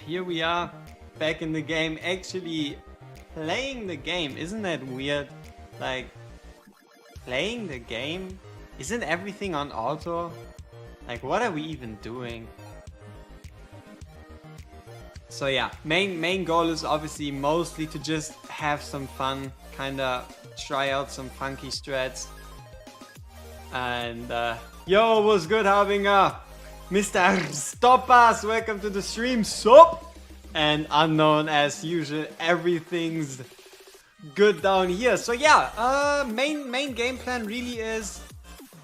Here we are, back in the game, actually playing the game. Isn't that weird? Like, playing the game? Isn't everything on auto? Like, what are we even doing? So yeah, main goal is obviously mostly to just have some fun, kinda try out some funky strats. And yo, what's good, Harbinger? Mr. Stoppas, welcome to the stream, sup? And unknown as usual, everything's good down here. So yeah, main game plan really is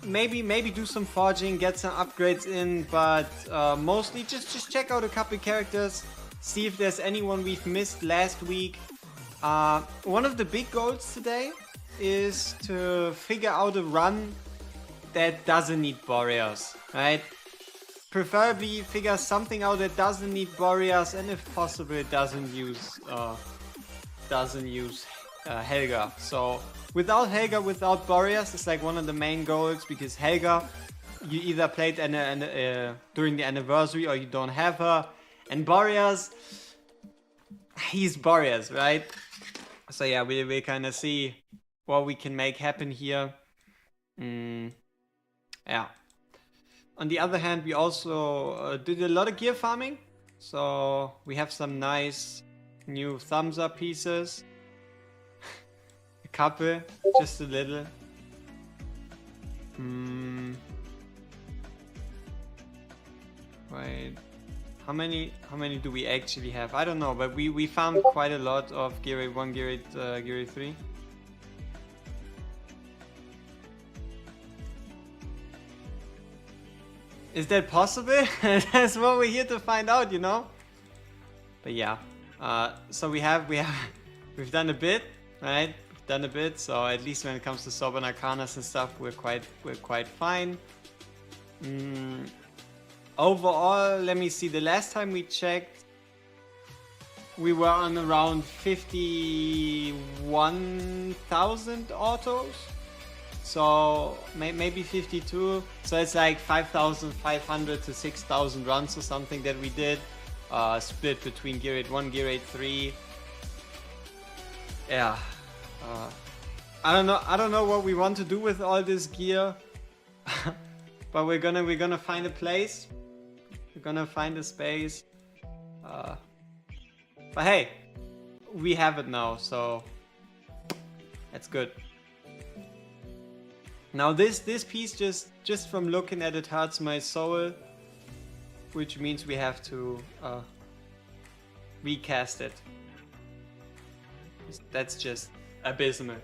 maybe do some forging, get some upgrades in, but mostly just check out a couple characters, see if there's anyone we've missed last week. One of the big goals today is to figure out a run that doesn't need barriers, right? Preferably figure something out that doesn't need barriers, and if possible it doesn't use Helga. So without Helga, without barriers is like one of the main goals, because Helga, you either played during the anniversary or you don't have her, and barriers, he's barriers, right? So yeah, we'll kind of see what we can make happen here. Yeah. On the other hand, we also did a lot of gear farming. So we have some nice new thumbs up pieces. A couple, just a little. Wait, how many do we actually have? I don't know, but we found quite a lot of gear 8 1, gear 8, gear 8 3. Is that possible? That's what we're here to find out, you know? But yeah, so we've done a bit, right? We've done a bit, so at least when it comes to Sober Arcanas and stuff, we're quite fine. Overall, let me see, the last time we checked, we were on around 51,000 autos. So maybe 52, so it's like 5,500 to 6,000 runs or something that we did, split between gear 8 1, gear 8 3. Yeah, I don't know what we want to do with all this gear, but we're gonna find a place, we're gonna find a space, but hey, we have it now, so that's good. Now this piece, just from looking at it, hurts my soul, which means we have to recast it. That's just abysmal.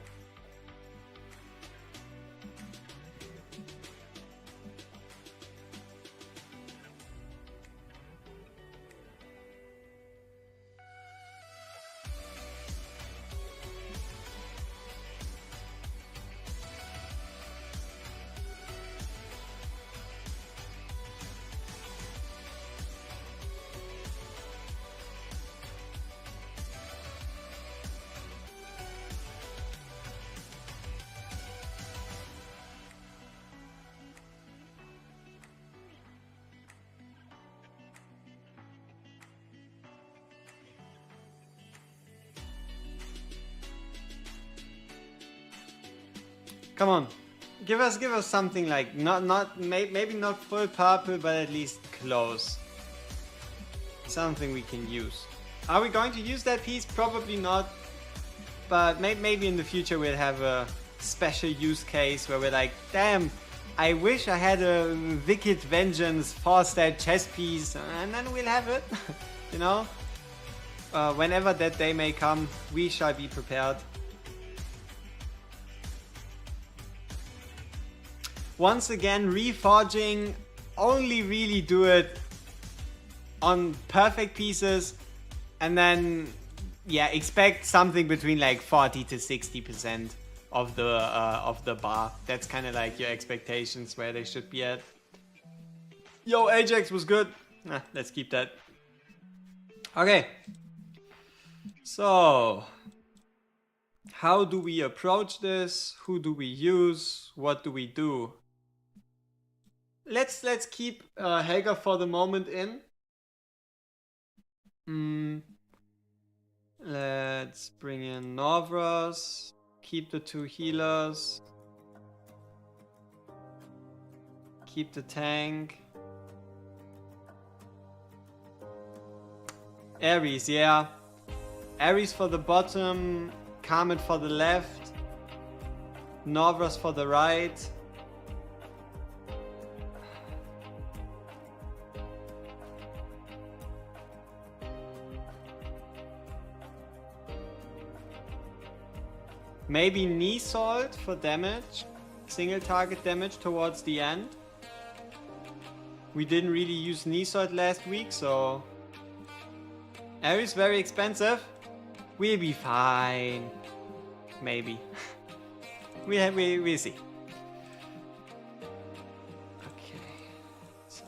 Come on, give us something like maybe not full purple, but at least close. Something we can use. Are we going to use that piece? Probably not. But maybe in the future we'll have a special use case where we're like, damn, I wish I had a Wicked Vengeance 4-stat chess piece, and then we'll have it. You know? Whenever that day may come, we shall be prepared. Once again, reforging, only really do it on perfect pieces, and then yeah, expect something between like 40 to 60% of the bar. That's kind of like your expectations where they should be at. Yo, Ajax was good. Let's keep that. Okay. So, how do we approach this? Who do we use? What do we do? let's keep Helga for the moment in. Let's bring in Novros. Keep the 2 healers. Keep the tank. Ares, yeah. Ares for the bottom. Comet for the left. Novros for the right. Maybe knee salt for damage. Single target damage towards the end. We didn't really use knee salt last week, so... Ares very expensive. We'll be fine. Maybe. we'll see. Okay. So.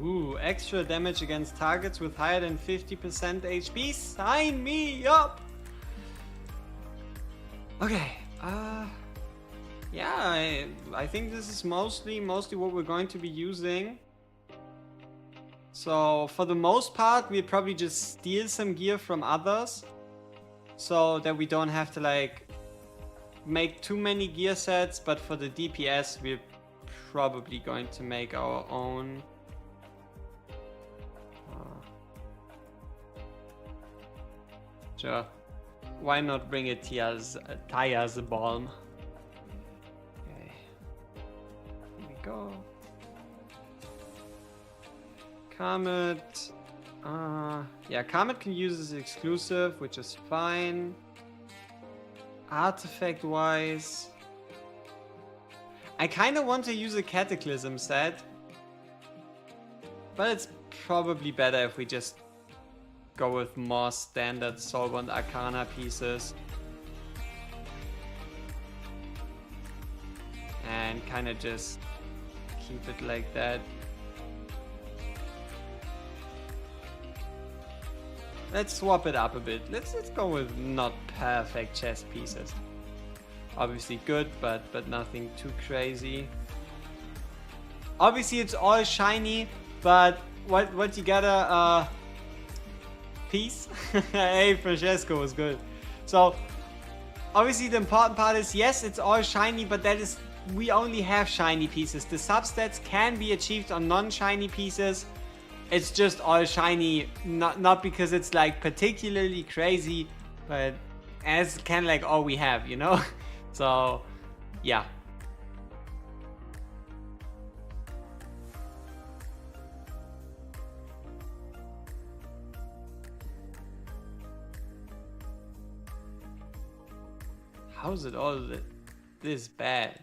Ooh, extra damage against targets with higher than 50% HP. Sign me up! Okay, yeah, I think this is mostly what we're going to be using. So for the most part, we'll probably just steal some gear from others, so that we don't have to like make too many gear sets. But for the DPS, we're probably going to make our own. Sure. Why not bring a Tia's Balm? Okay. Here we go. Comet. Yeah, Comet can use this exclusive, which is fine. Artifact wise, I kind of want to use a Cataclysm set, but it's probably better if we just go with more standard Soulbound Arcana pieces and kind of just keep it like that. Let's swap it up a bit. Let's go with not perfect chess pieces. Obviously good, but nothing too crazy. Obviously it's all shiny, but what you gotta piece. Hey, Francesco was good. So obviously the important part is, yes, it's all shiny, but that is, we only have shiny pieces. The substats can be achieved on non-shiny pieces. It's just all shiny, not because it's like particularly crazy, but as kind of like all we have, you know. So yeah. How is it all this bad?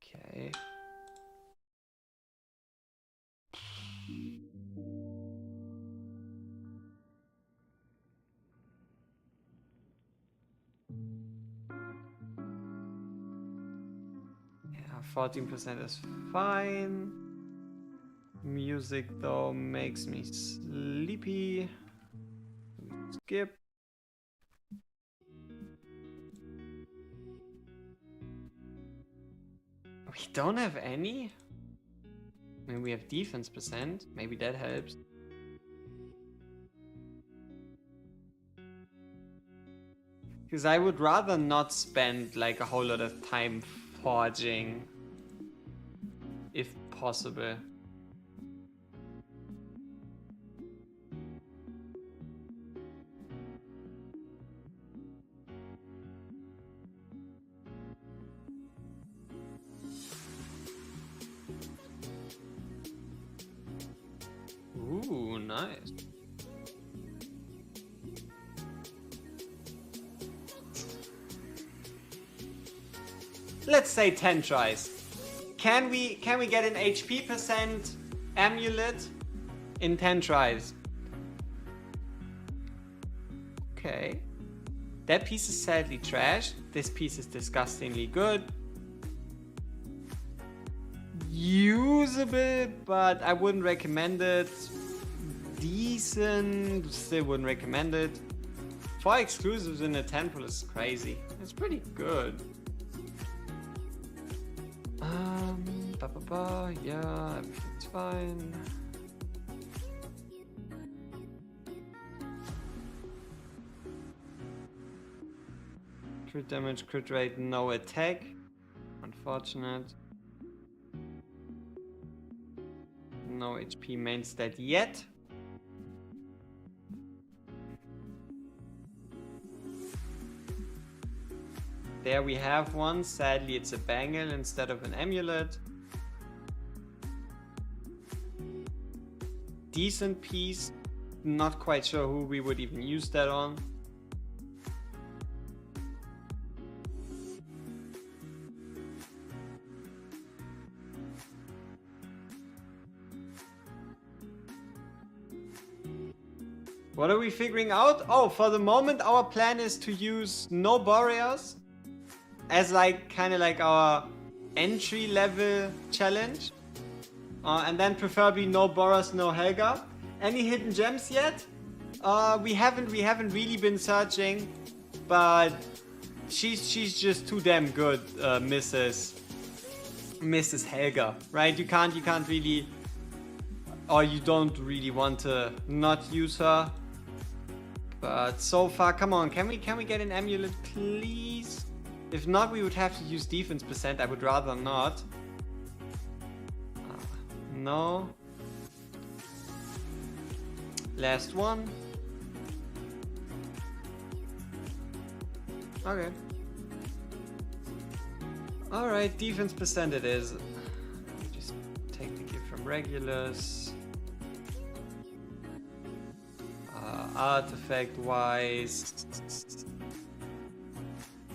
Okay. Yeah, 14% is fine. Music though makes me sleepy. Skip. We don't have any? I mean, we have defense percent. Maybe that helps. Because I would rather not spend like a whole lot of time forging, if possible. Ooh, nice. let's say 10 tries. Can we get an HP percent amulet in 10 tries? Okay. That piece is sadly trash. This piece is disgustingly good. Usable, but I wouldn't recommend it. Decent, still wouldn't recommend it. 4 exclusives in a 10 pull is crazy. It's pretty good. Yeah, everything's fine. Crit damage, crit rate, no attack. Unfortunate. No HP main stat yet. There we have one. Sadly, it's a bangle instead of an amulet. Decent piece. Not quite sure who we would even use that on. What are we figuring out? Oh, for the moment our plan is to use no barriers as like kind of like our entry level challenge, and then preferably no Boros, no Helga. Any hidden gems yet? We haven't really been searching, but she's just too damn good, Mrs. Helga, right? You can't really, or you don't really want to not use her. But so far, come on, can we get an amulet, please? If not, we would have to use defense percent. I would rather not. No. Last one. Okay. Alright, defense percent it is. Just take the gift from regulars. Artifact wise,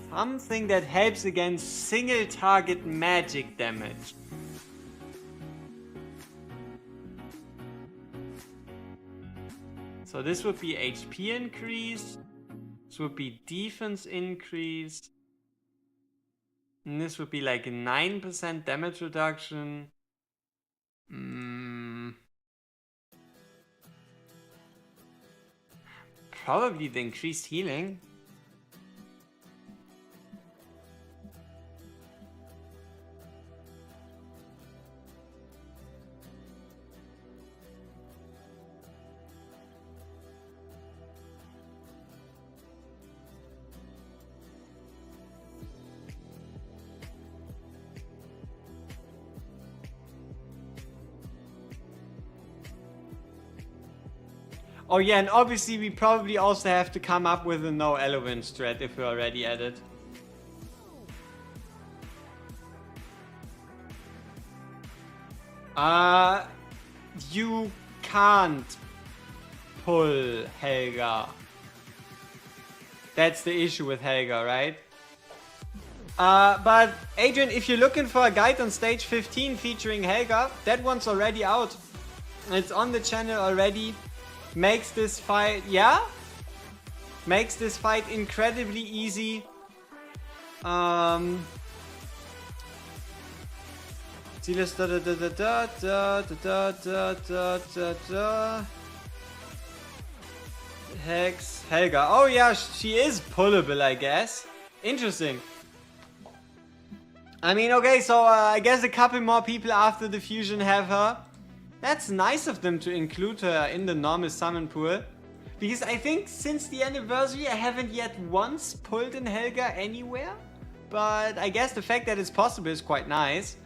something that helps against single target magic damage. So this would be HP increase, this would be defense increase, and this would be like a 9% damage reduction. Probably the increased healing. Oh yeah, and obviously we probably also have to come up with a no Elowen strat if we're already at it. You can't pull Helga. That's the issue with Helga, right? But Adrian, if you're looking for a guide on stage 15 featuring Helga, that one's already out. It's on the channel already. Makes this fight, yeah? Makes this fight incredibly easy. Hex, Helga. Oh yeah, she is pullable, I guess. Interesting. I mean, okay, so I guess a couple more people after the fusion have her. That's nice of them to include her in the normal summon pool. Because I think since the anniversary I haven't yet once pulled in Helga anywhere. But I guess the fact that it's possible is quite nice.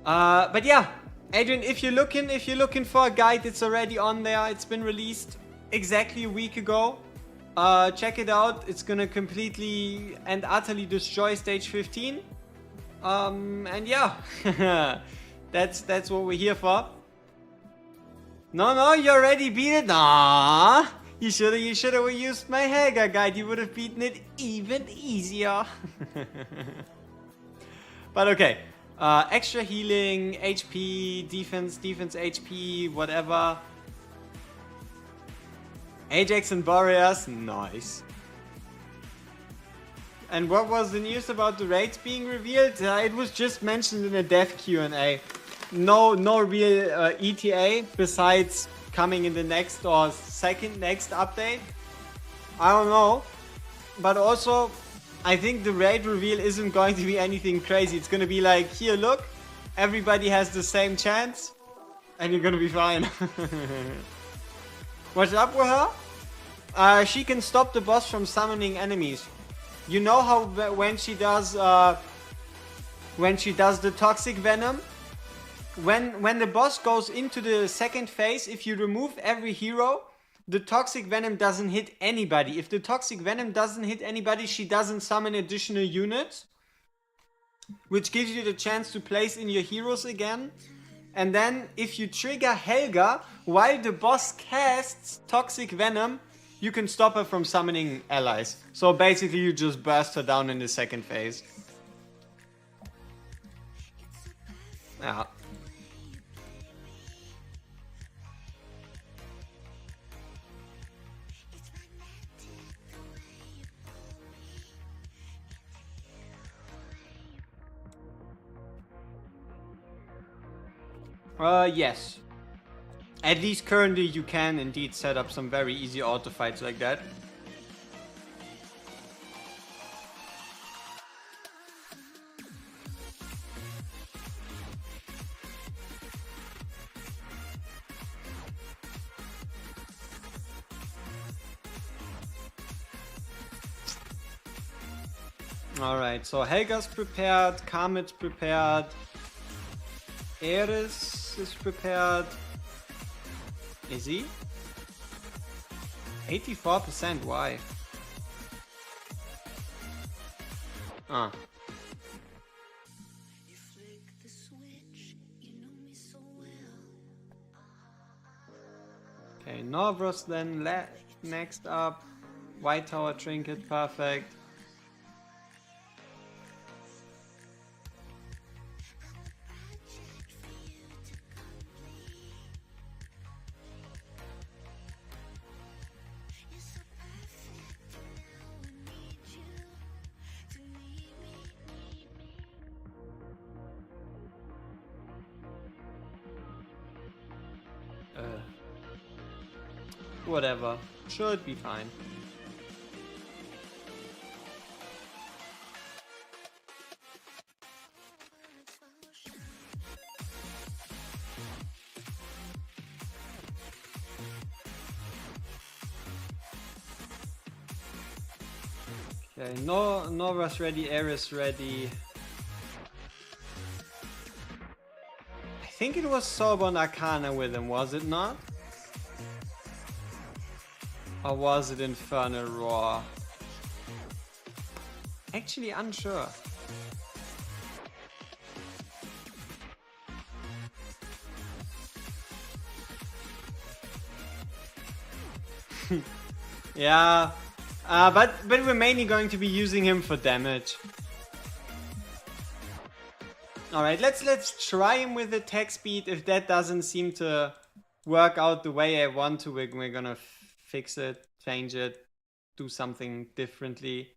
But yeah, Adrian, if you're looking for a guide, it's already on there. It's been released exactly a week ago. Check it out. It's gonna completely and utterly destroy stage 15. And yeah. That's what we're here for. No, you already beat it. Nah, you should've used my Helga guide. You would have beaten it even easier. But okay. Extra healing, HP, defense HP, whatever. Ajax and Boreas, nice. And what was the news about the raids being revealed? It was just mentioned in a dev Q&A. No real ETA besides coming in the next or second next update. I don't know. But also, I think the raid reveal isn't going to be anything crazy. It's going to be like, here, look. Everybody has the same chance. And you're going to be fine. What's up with her? She can stop the boss from summoning enemies. You know how when she does the toxic venom, when the boss goes into the second phase, if you remove every hero, the toxic venom doesn't hit anybody. If the toxic venom doesn't hit anybody, she doesn't summon additional units, which gives you the chance to place in your heroes again. And then if you trigger Helga while the boss casts toxic venom, you can stop her from summoning allies. So basically you just burst her down in the second phase. Yeah. Yes. At least currently you can indeed set up some very easy auto fights like that. Alright, so Helga's prepared, Kamit's prepared, Eris is prepared. Is he? 84%, why? Ah. Okay, Novros then next up. White Tower Trinket, perfect. Whatever. Should be fine. Okay, Nora's ready, Eris ready. I think it was Sorbonne Arcana with him, was it not? Or was it Infernal Roar? Actually unsure. Yeah, but we're mainly going to be using him for damage. Alright, let's try him with attack speed. If that doesn't seem to work out the way I want to, we're gonna fix it, change it, do something differently.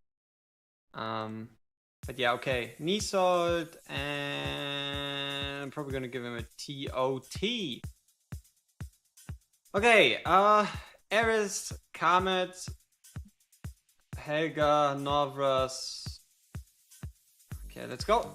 But yeah, okay. Knee Salt, and I'm probably gonna give him a TOT. Okay, Eris, Kamet, Helga, Novras. Okay, let's go.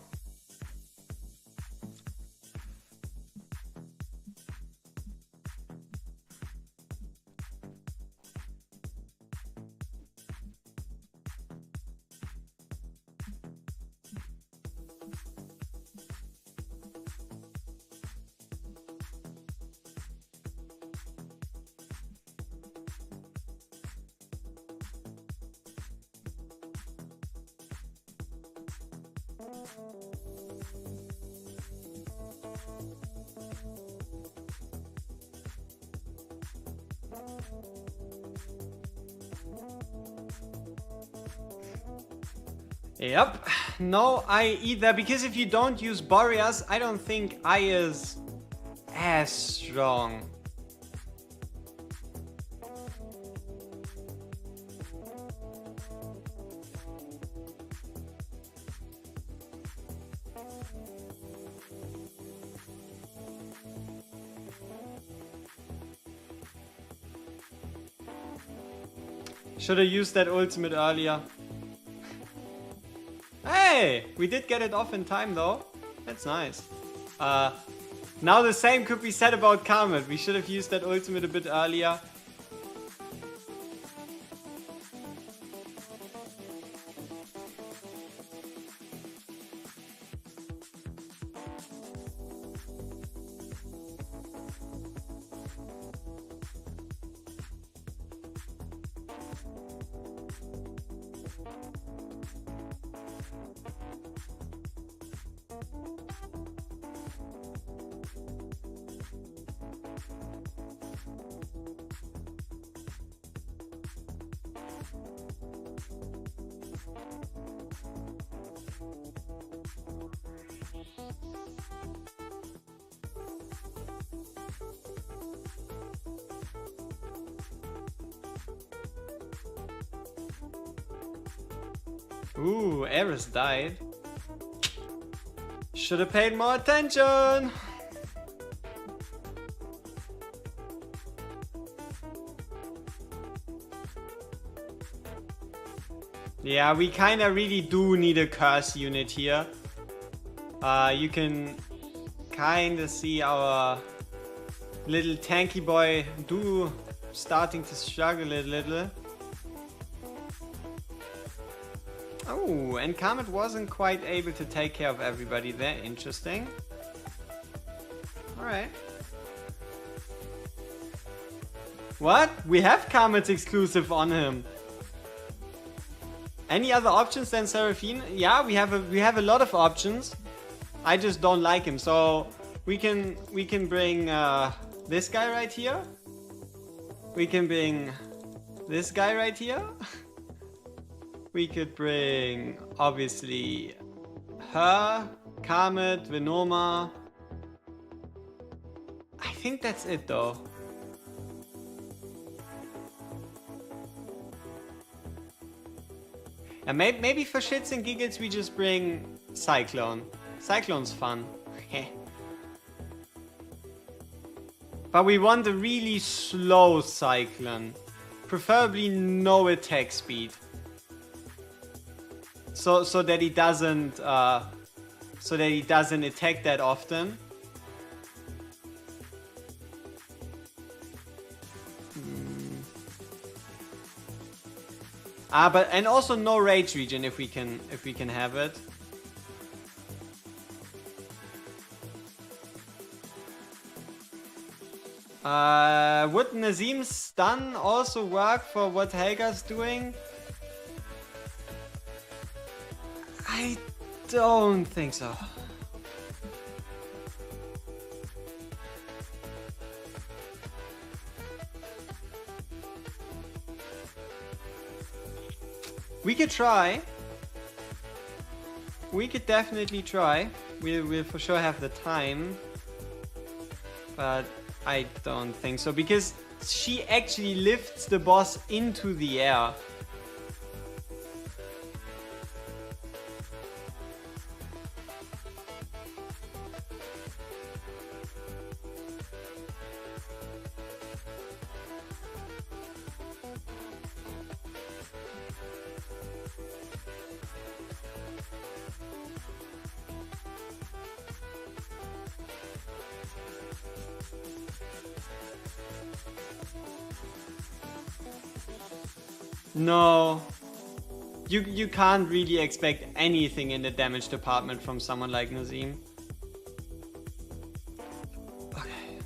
Yep, no I either, because if you don't use Boreas, I don't think I is as strong. Should have used that ultimate earlier. Hey, we did get it off in time though. That's nice. Now the same could be said about Comet. We should have used that ultimate a bit earlier. Ooh, Eris died. Should have paid more attention. Yeah, we kinda really do need a curse unit here. You can kinda see our little tanky boy starting to struggle a little. Oh, and Comet wasn't quite able to take care of everybody there. Interesting. Alright. What? We have Comet's exclusive on him. Any other options than Seraphine? Yeah, we have a lot of options. I just don't like him. So we can bring this guy right here. We can bring this guy right here. We could bring, obviously, her, Comet, Venoma. I think that's it, though. And maybe for shits and giggles, we just bring Cyclone. Cyclone's fun. But we want a really slow Cyclone. Preferably no attack speed. So that he doesn't attack that often. But and also no rage region if we can have it. Would Nazim's stun also work for what Helga's doing? I don't think so. We could try. We could definitely try. We'll for sure have the time. But I don't think so, because she actually lifts the boss into the air. No, you can't really expect anything in the damage department from someone like Nazim. Okay.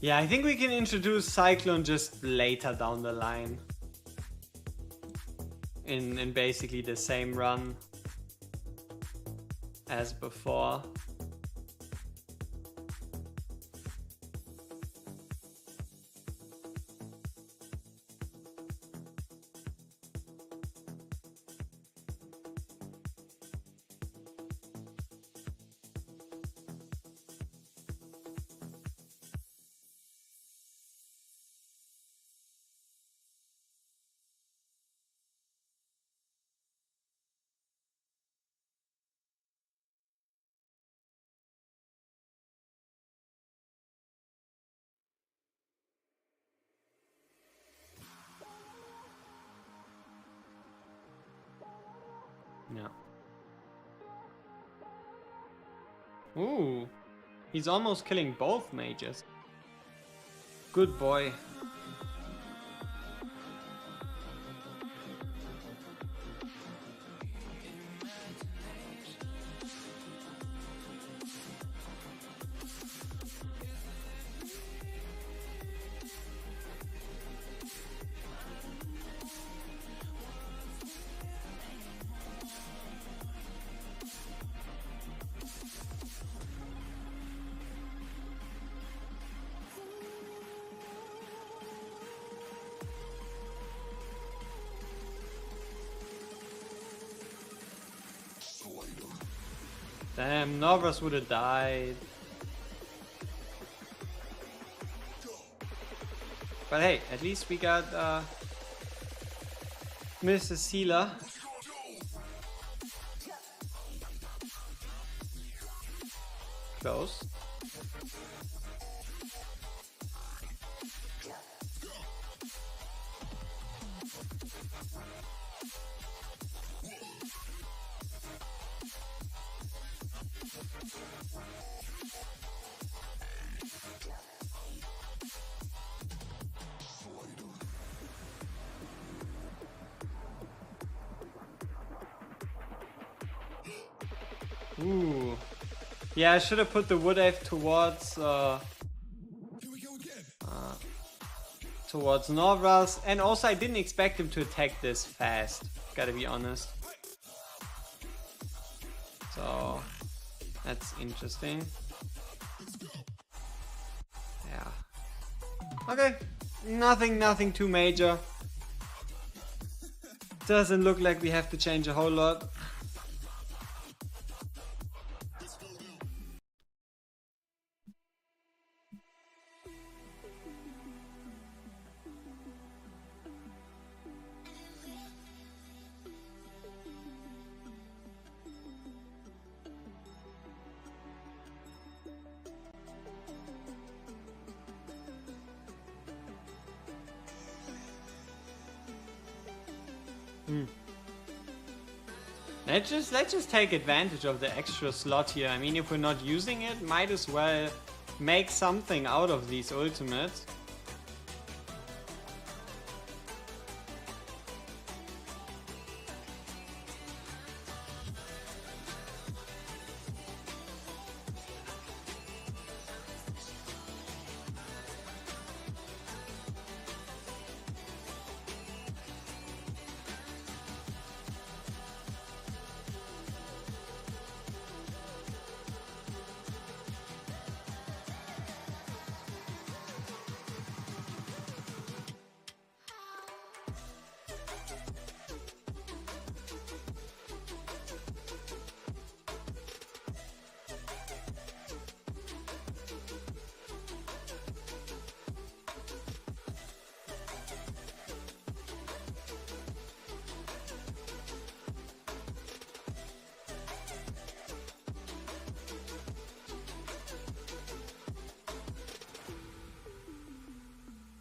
Yeah, I think we can introduce Cyclone just later down the line. In basically the same run as before. Yeah. Ooh. He's almost killing both mages. Good boy. Damn, Novras would have died. But hey, at least we got Mrs. Sealer. Close. Ooh. Yeah, I should have put the Wood Elf towards towards Norvras, and also I didn't expect him to attack this fast, gotta be honest. So that's interesting. Yeah. Okay. Nothing too major. Doesn't look like we have to change a whole lot. Let's just take advantage of the extra slot here. I mean, if we're not using it, might as well make something out of these ultimates.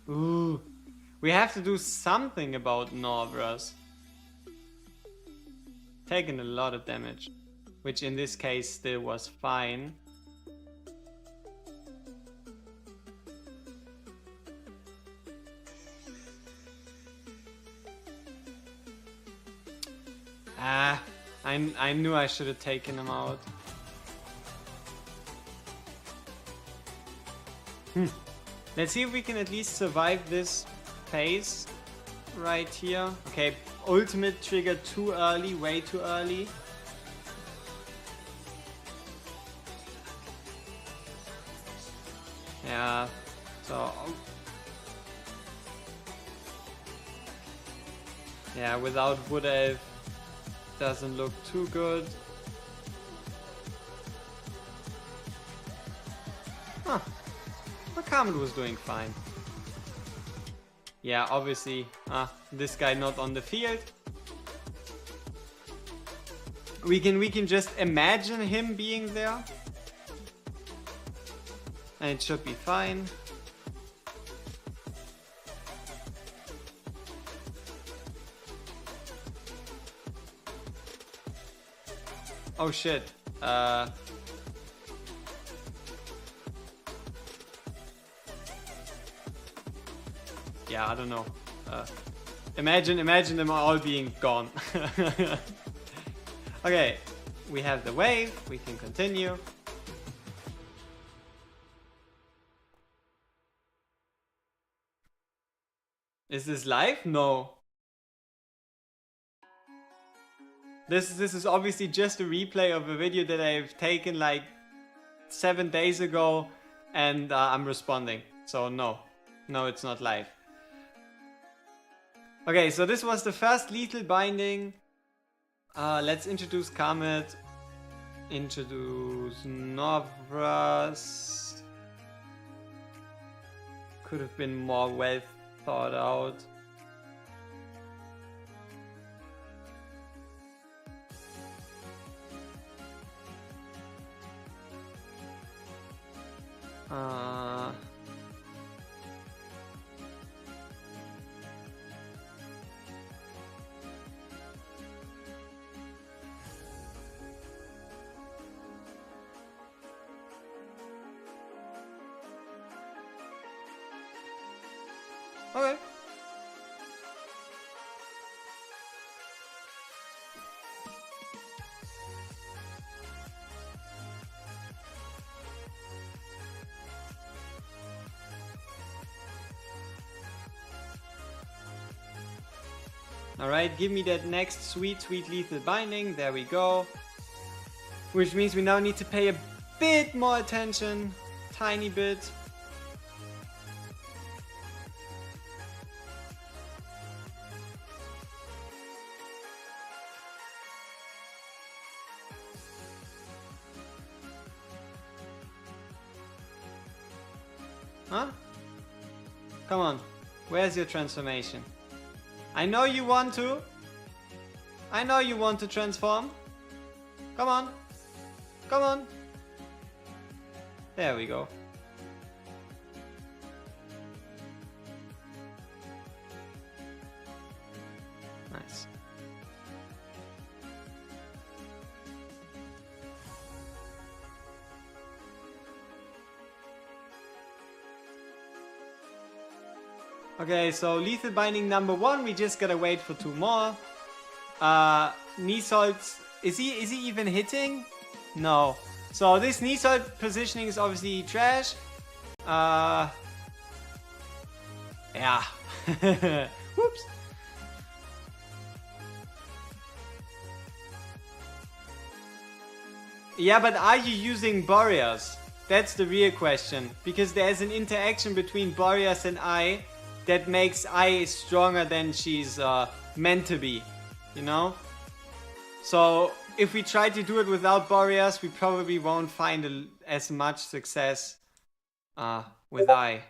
Ooh, we have to do something about Norvras. Taking a lot of damage, which in this case still was fine. Ah, I knew I should have taken him out. Let's see if we can at least survive this phase right here. Okay, ultimate triggered too early, way too early. Yeah, so... yeah, without Wood Elf doesn't look too good. Huh. But Carmen was doing fine. Yeah, obviously, this guy not on the field. We can just imagine him being there. And it should be fine. Oh shit. Yeah, I don't know. Imagine them all being gone. Okay, we have the wave. We can continue. Is this live? No. This is obviously just a replay of a video that I've taken like 7 days ago, and I'm responding. So no, it's not live. Okay, so this was the first lethal binding. Let's introduce Comet. Introduce Novras. Could have been more well thought out. Okay. Alright, give me that next sweet lethal binding. There we go. Which means we now need to pay a bit more attention. Tiny bit. Huh? Come on. Where's your transformation? I know you want to. I know you want to transform. Come on. Come on. There we go. Nice. Okay, so lethal binding number 1, we just gotta wait for 2 more. Nisold, is he even hitting? No. So this Nisold positioning is obviously trash. Yeah. Whoops. Yeah, but are you using Boreas? That's the real question. Because there's an interaction between Boreas and I that makes I stronger than she's meant to be, you know? So if we try to do it without Boreas, we probably won't find as much success with I.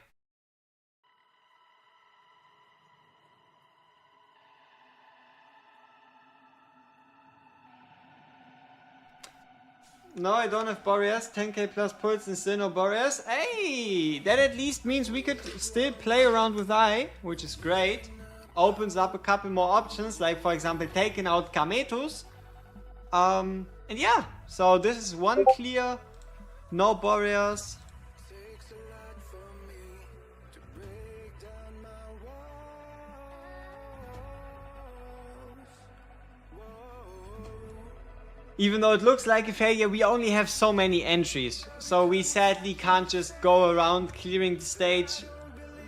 No, I don't have Boreas. 10k plus pulse and still no Boreas. Hey, that at least means we could still play around with I, which is great. Opens up a couple more options, like for example taking out Kametus. And yeah, so this is one clear, no Boreas. Even though it looks like a failure, we only have so many entries. So we sadly can't just go around clearing the stage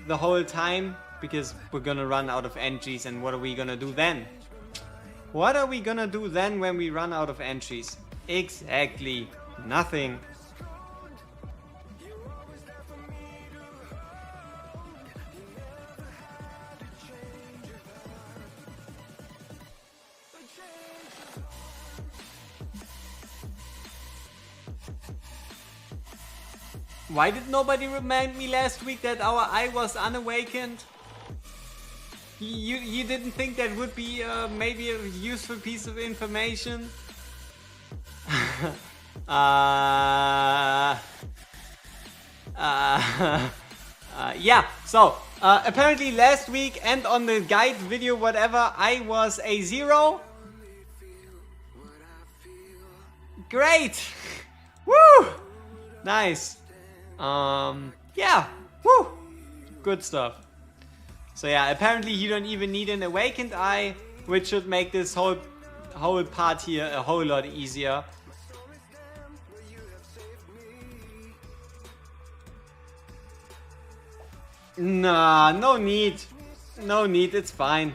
the whole time because we're gonna run out of entries, and what are we gonna do then? What are we gonna do then when we run out of entries? Exactly nothing. Why did nobody remind me last week that our eye was unawakened? You didn't think that would be maybe a useful piece of information? Yeah, so apparently last week and on the guide video, whatever, I was a 0. Great! Woo! Nice. Yeah, woo! Good stuff. So yeah, apparently you don't even need an awakened eye, which should make this whole part here a whole lot easier. Nah, no need. No need, it's fine.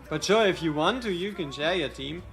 But sure, if you want to, you can share your team.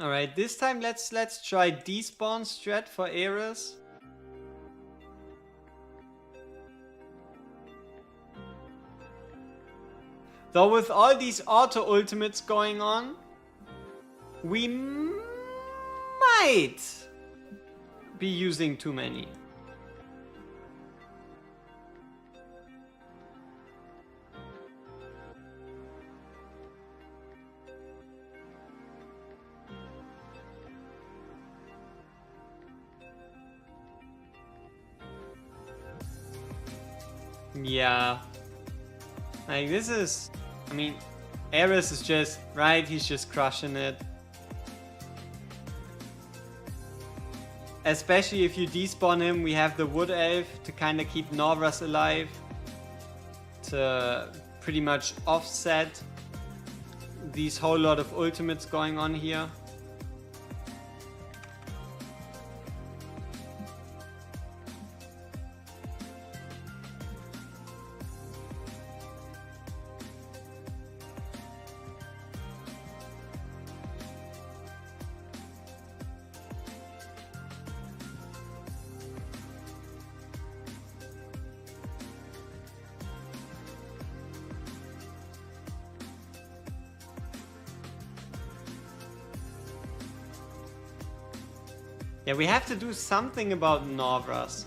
Alright, this time let's try Despawn strat for Ares. Though with all these auto ultimates going on, we might be using too many. Yeah. Like this is, I mean, Ares is just, right, he's just crushing it. Especially if you despawn him, we have the Wood Elf to kind of keep Norvras alive. To pretty much offset these whole lot of ultimates going on here. Yeah, we have to do something about Norvras.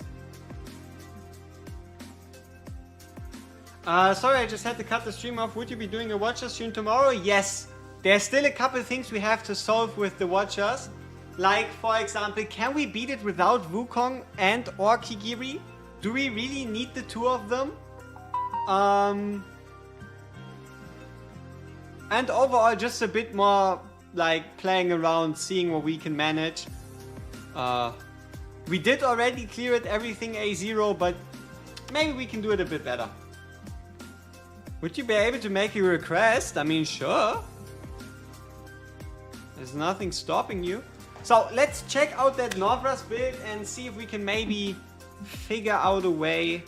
Sorry, I just had to cut the stream off. Would you be doing a Watcher stream tomorrow? Yes. There's still a couple things we have to solve with the Watchers. Like, for example, can we beat it without Wukong and or Kigiri? Do we really need the two of them? And overall, just a bit more like playing around, seeing what we can manage. We did already clear it everything A0, but maybe we can do it a bit better. Would you be able to make a request? I mean, sure. There's nothing stopping you. So let's check out that Norvras build and see if we can maybe figure out a way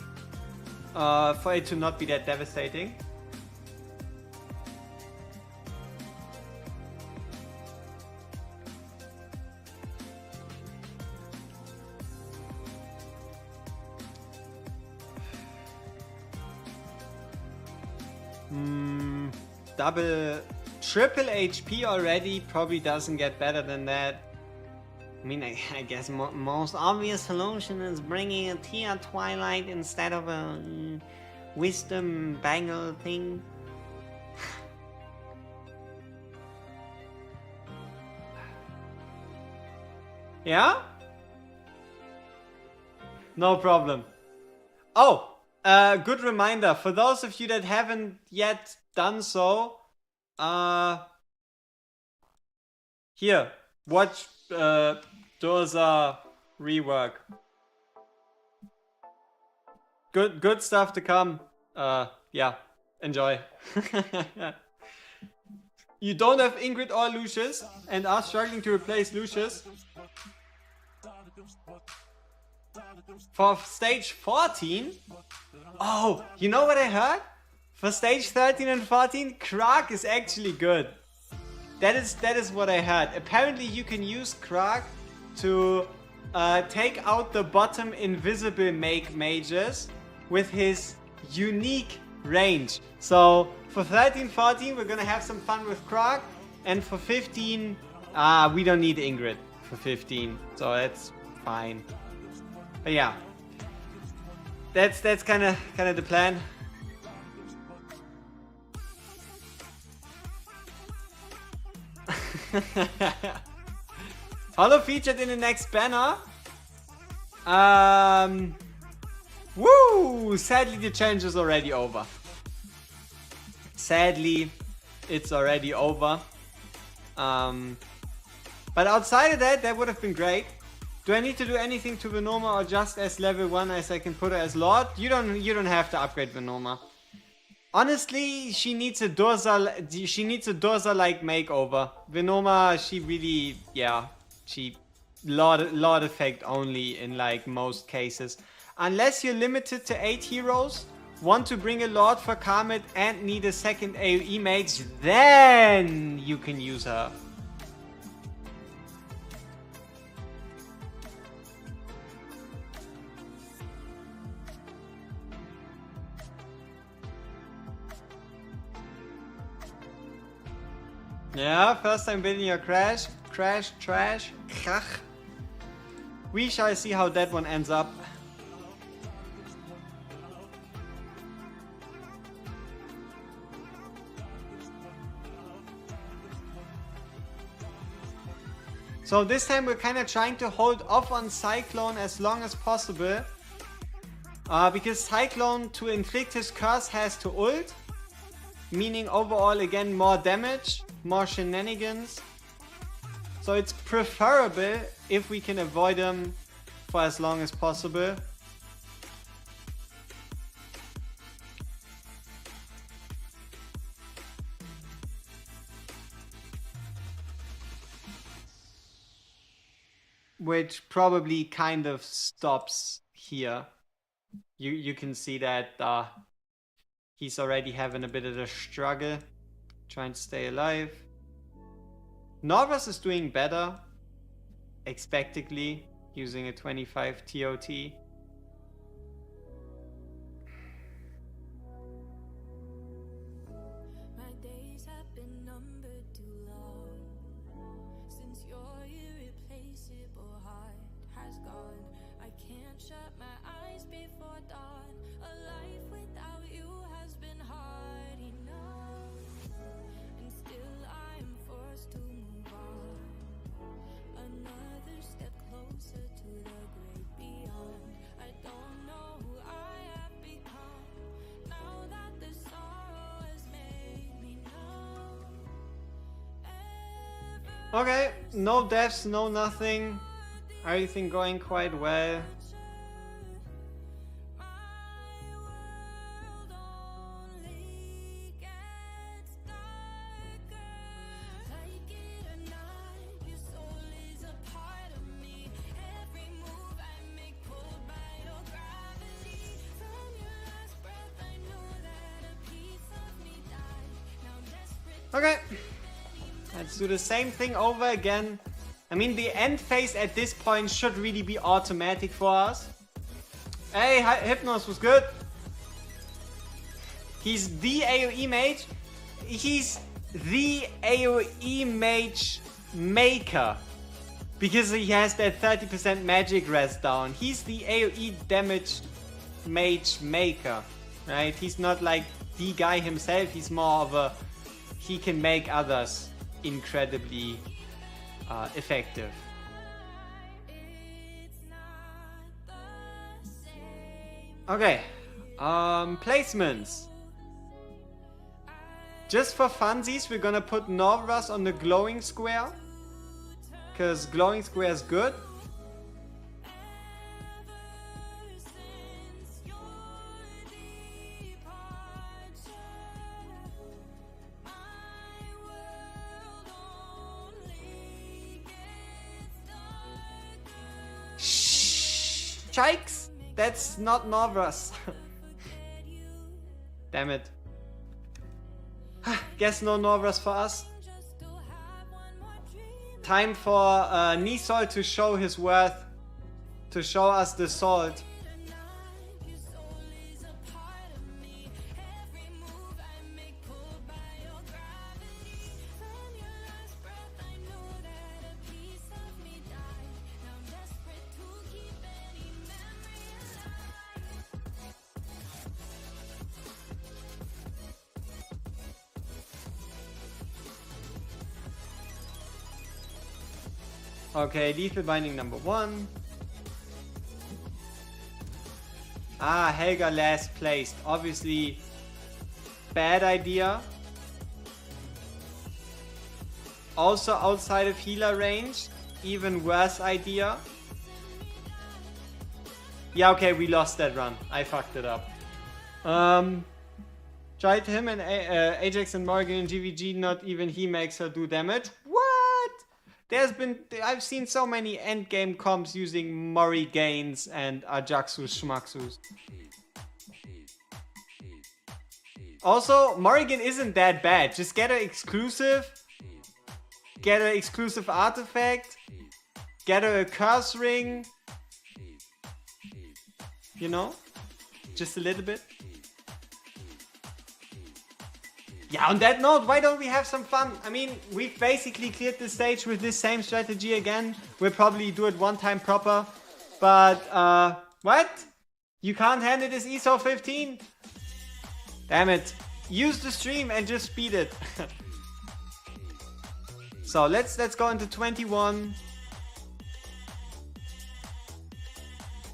for it to not be that devastating. Triple HP already probably doesn't get better than that. I mean, I guess most obvious solution is bringing a Tear Twilight instead of a Wisdom Bangle thing. Yeah? No problem. Oh, good reminder for those of you that haven't yet done so. Here, watch Durza rework. Good stuff to come. Yeah, enjoy. You don't have Ingrid or Lucius and are struggling to replace Lucius. For stage 14? Oh, you know what I heard? For stage 13 and 14, Krag is actually good. That is what I heard. Apparently you can use Krag to take out the bottom invisible mages with his unique range. So for 13-14 we're gonna have some fun with Krag, and for 15 we don't need Ingrid for 15, so that's fine. But yeah, that's kind of the plan. Holo featured in the next banner. Woo! Sadly, the challenge is already over. Sadly, it's already over. But outside of that, that would have been great. Do I need to do anything to Venoma, or just as level 1 as I can put her as Lord? You don't have to upgrade Venoma. Honestly, she needs a Durza-like makeover. Venoma, she really, yeah, she Lord effect only in like most cases. Unless you're limited to 8 heroes, want to bring a Lord for Karmit and need a second AoE mage, then you can use her. Yeah, first time building your trash. Krach. We shall see how that one ends up. So this time we're kind of trying to hold off on Cyclone as long as possible. Because Cyclone, to inflict his curse, has to ult. Meaning overall again more damage, more shenanigans. So it's preferable if we can avoid him for as long as possible. Which probably kind of stops here. You can see that he's already having a bit of a struggle trying to stay alive. Norvus is doing better, expectedly, using a 25 TOT. My days have been numbered too long since your irreplaceable heart has gone. I can't shut my eyes before dawn. A life without you has been hard enough, and still I am forced to move on. Another step closer to the great beyond. I don't know who I have become now that the sorrow has made me numb. Okay, no deaths, no nothing. Everything going quite well. Okay, let's do the same thing over again. I mean, the end phase at this point should really be automatic for us. Hey, Hypnos was good. He's the AoE mage. He's the AoE mage maker. Because he has that 30% magic rest down. He's the AoE damage mage maker. Right? He's not like the guy himself. He's more of a... He can make others incredibly effective. Okay. Placements. Just for funsies, we're gonna put Norvras on the glowing square. Because glowing square is good. Shh, Chikes! That's not Norvras. Damn it. Guess no Norvras for us. Time for Nisol to show his worth. To show us the salt. Okay, lethal binding number 1. Ah, Helga last placed. Obviously, bad idea. Also outside of healer range. Even worse idea. Yeah, okay, we lost that run. I fucked it up. Tried him and Ajax and Morgan in GVG, not even he makes her do damage. What? I've seen so many endgame comps using Mori Gains and Ajaxus Schmaxus. Also, Morrigan isn't that bad. Just get an exclusive artifact, get a curse ring, you know, just a little bit. Yeah, on that note, why don't we have some fun? I mean, we've basically cleared the stage with this same strategy again. We'll probably do it one time proper. But, what? You can't handle this ESO 15? Damn it. Use the stream and just speed it. So, let's go into 21.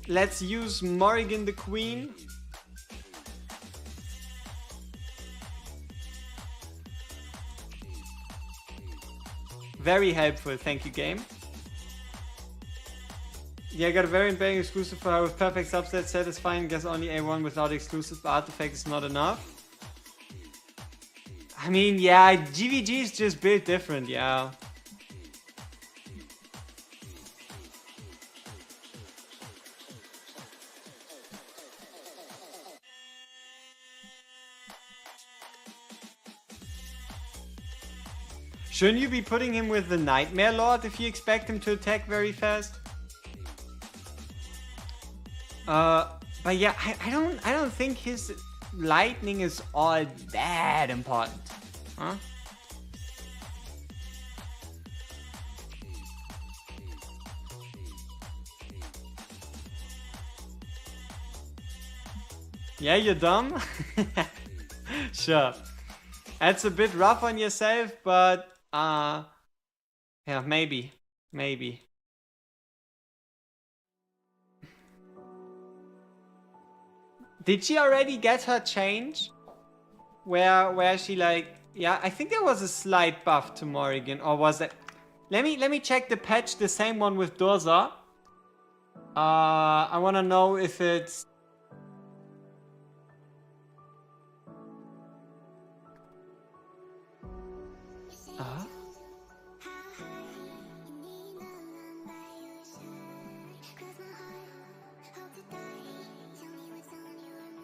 Let's use Morrigan the Queen. Very helpful, thank you, game. Yeah, I got a variant bang exclusive for her with perfect subset, satisfying. Guess only A1 without exclusive artifacts is not enough. I mean, yeah, GVG is just built different, yeah. Shouldn't you be putting him with the Nightmare Lord if you expect him to attack very fast? But yeah, I don't think his lightning is all that important. Huh? Yeah, you're dumb? Sure. That's a bit rough on yourself, but yeah, maybe. Did she already get her change? Where she like, yeah, I think there was a slight buff to Morrigan, or was that? Let me check the patch, the same one with Dorza. I wanna know if it's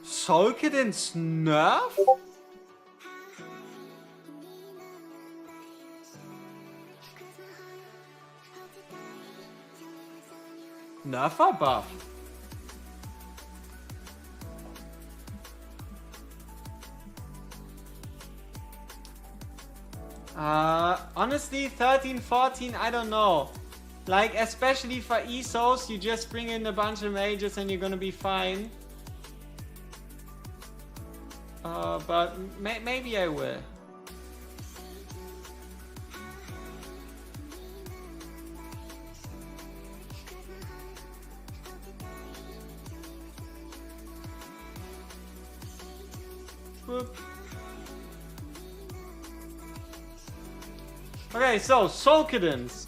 Solkidin's nerf? Nerfer buff? Honestly, 13, 14, I don't know. Like, especially for ESOs, you just bring in a bunch of mages and you're gonna be fine. But maybe I will. Whoop. Okay, so Soulcadence.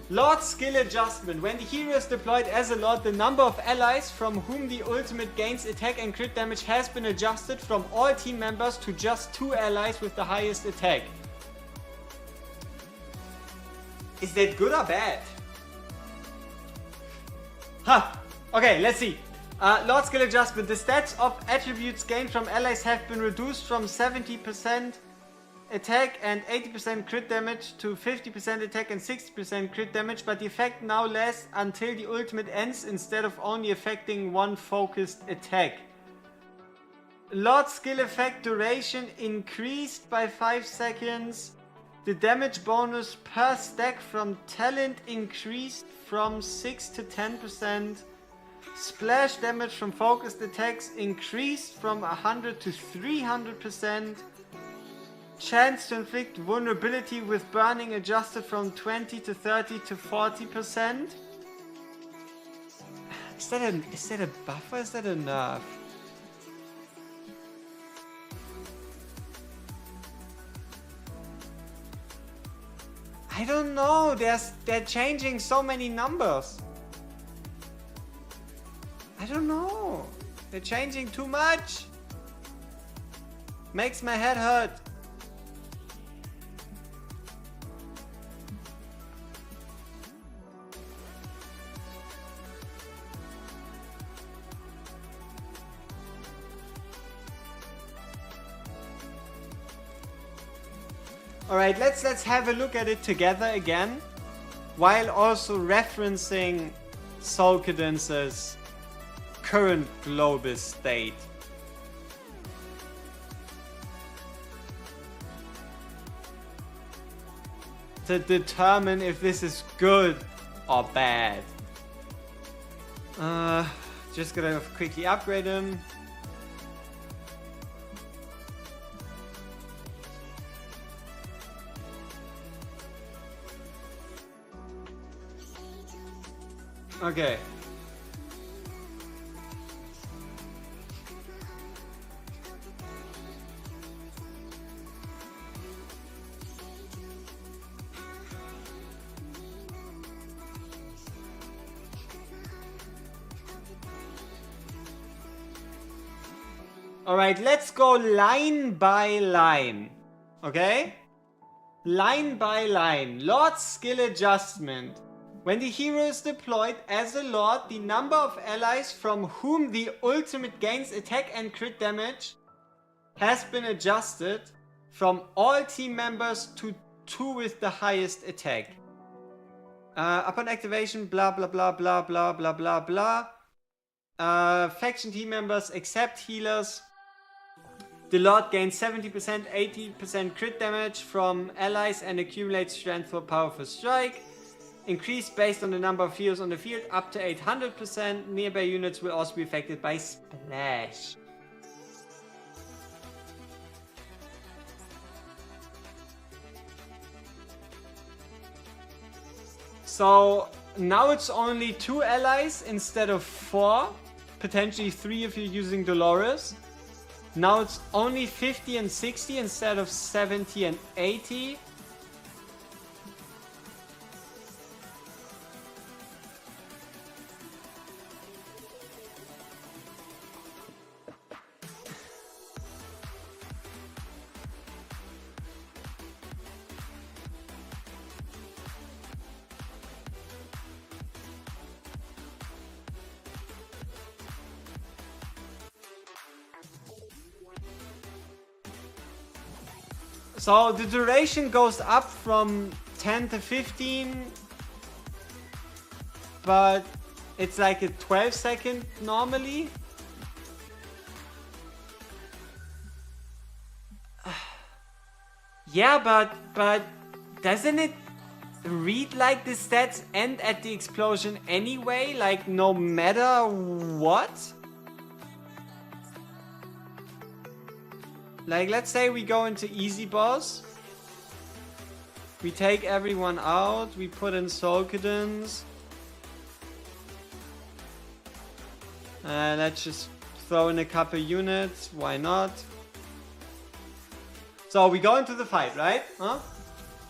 Lord skill adjustment. When the hero is deployed as a Lord, the number of allies from whom the ultimate gains attack and crit damage has been adjusted from all team members to just 2 allies with the highest attack. Is that good or bad? Huh. Okay, let's see. Lord skill adjustment. The stats of attributes gained from allies have been reduced from 70% attack and 80% crit damage to 50% attack and 60% crit damage, but the effect now lasts until the ultimate ends instead of only affecting one focused attack. Lord skill effect duration increased by 5 seconds. The damage bonus per stack from talent increased from 6 to 10%. Splash damage from focused attacks increased from 100 to 300%. Chance to inflict vulnerability with burning adjusted from 20 to 30 to 40%. Is that a buff or is that a nerf? I don't know. They're changing so many numbers. I don't know. They're changing too much. Makes my head hurt. Alright, let's have a look at it together again, while also referencing Soulcadence's current global state. To determine if this is good or bad. Just gonna quickly upgrade him. Okay. Alright, let's go line by line. Okay? Line by line. Lord skill adjustment. When the hero is deployed as a Lord, the number of allies from whom the ultimate gains attack and crit damage has been adjusted from all team members to 2 with the highest attack. Upon activation, blah blah blah blah blah blah blah blah. Faction team members except healers. The Lord gains 70%, 80% crit damage from allies and accumulates strength for powerful strike. Increased based on the number of heroes on the field up to 800%. Nearby units will also be affected by splash. So now it's only 2 allies instead of 4. Potentially 3 if you're using Dolores. Now it's only 50 and 60 instead of 70 and 80. So the duration goes up from 10 to 15, but it's like a 12-second normally. Yeah, but doesn't it read like the stats end at the explosion anyway? Like, no matter what? Like, let's say we go into easy boss. We take everyone out. We put in Solkadens. Let's just throw in a couple units. Why not? So we go into the fight, right? Huh?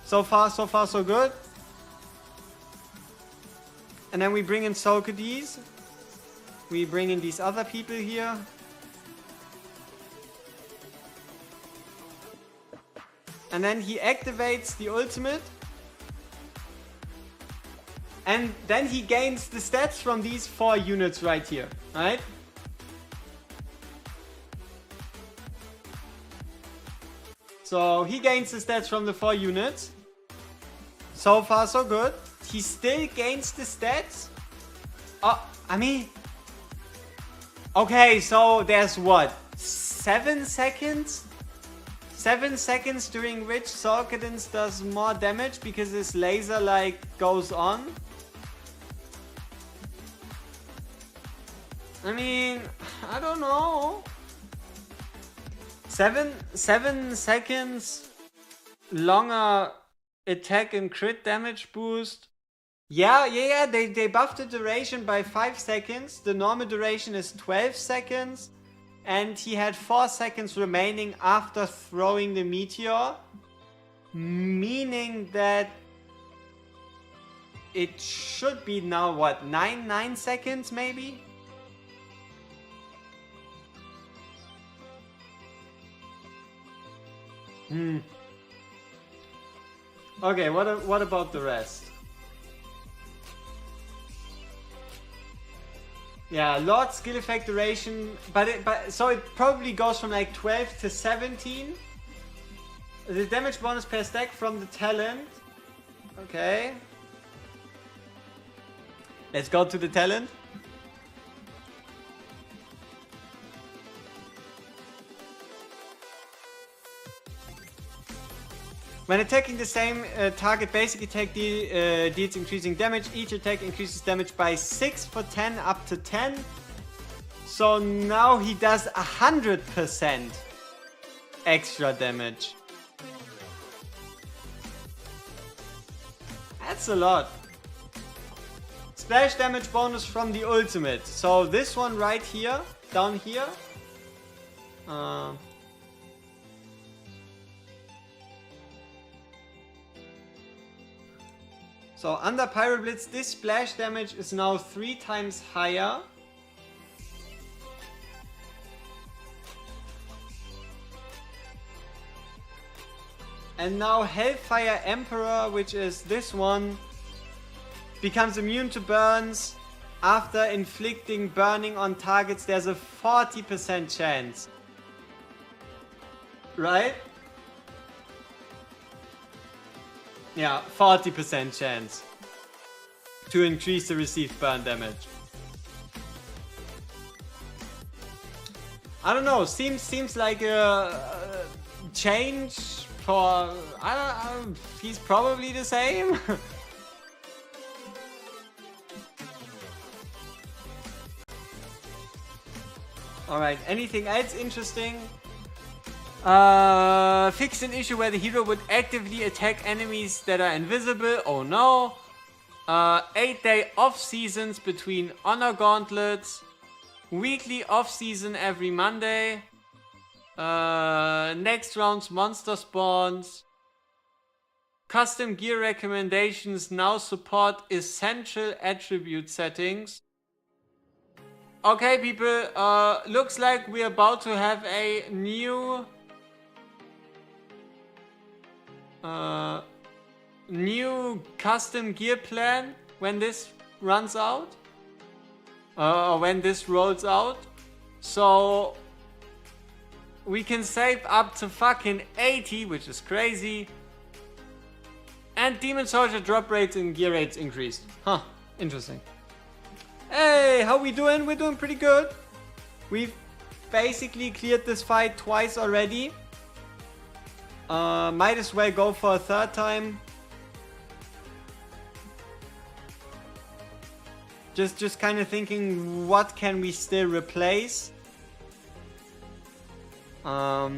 So far, so good. And then we bring in Solkades. We bring in these other people here. And then he activates the ultimate. And then he gains the stats from these 4 units right here, right? So he gains the stats from the 4 units. So far so good. He still gains the stats. Oh, I mean... Okay, so there's what? 7 seconds? 7 seconds during which Solkadens does more damage because his laser like goes on. I mean, I don't know. 7 seconds longer attack and crit damage boost. Yeah, they buffed the duration by 5 seconds. The normal duration is 12 seconds. And he had 4 seconds remaining after throwing the meteor. Meaning that it should be now, what, 9 seconds maybe? Okay, what about the rest? Yeah, Lord skill effect duration, so it probably goes from like 12 to 17. The damage bonus per stack from the talent. Okay. Let's go to the talent. When attacking the same target, basic attack deals increasing damage. Each attack increases damage by 6 for 10 up to 10. So now he does 100% extra damage. That's a lot. Splash damage bonus from the ultimate. So this one right here, down here. So under Pyro Blitz, this splash damage is now 3 times higher. And now Hellfire Emperor, which is this one, becomes immune to burns. After inflicting burning on targets, there's a 40% chance. Right? Yeah, 40% chance to increase the received burn damage. I don't know, seems like a change for... I don't, he's probably the same. Alright, anything else interesting? Fixed an issue where the hero would actively attack enemies that are invisible. Oh no. 8-day off seasons between honor gauntlets. Weekly off season every Monday. Next round's monster spawns. Custom gear recommendations now support essential attribute settings. Okay, people, looks like we're about to have a new custom gear plan when this runs out, or when this rolls out. So we can save up to fucking 80, which is crazy. And Demon Soldier drop rates and gear rates increased. Huh, interesting. Hey, how we doing? We're doing pretty good. We've basically cleared this fight twice already. Might as well go for a third time. Just kind of thinking, what can we still replace? Yeah.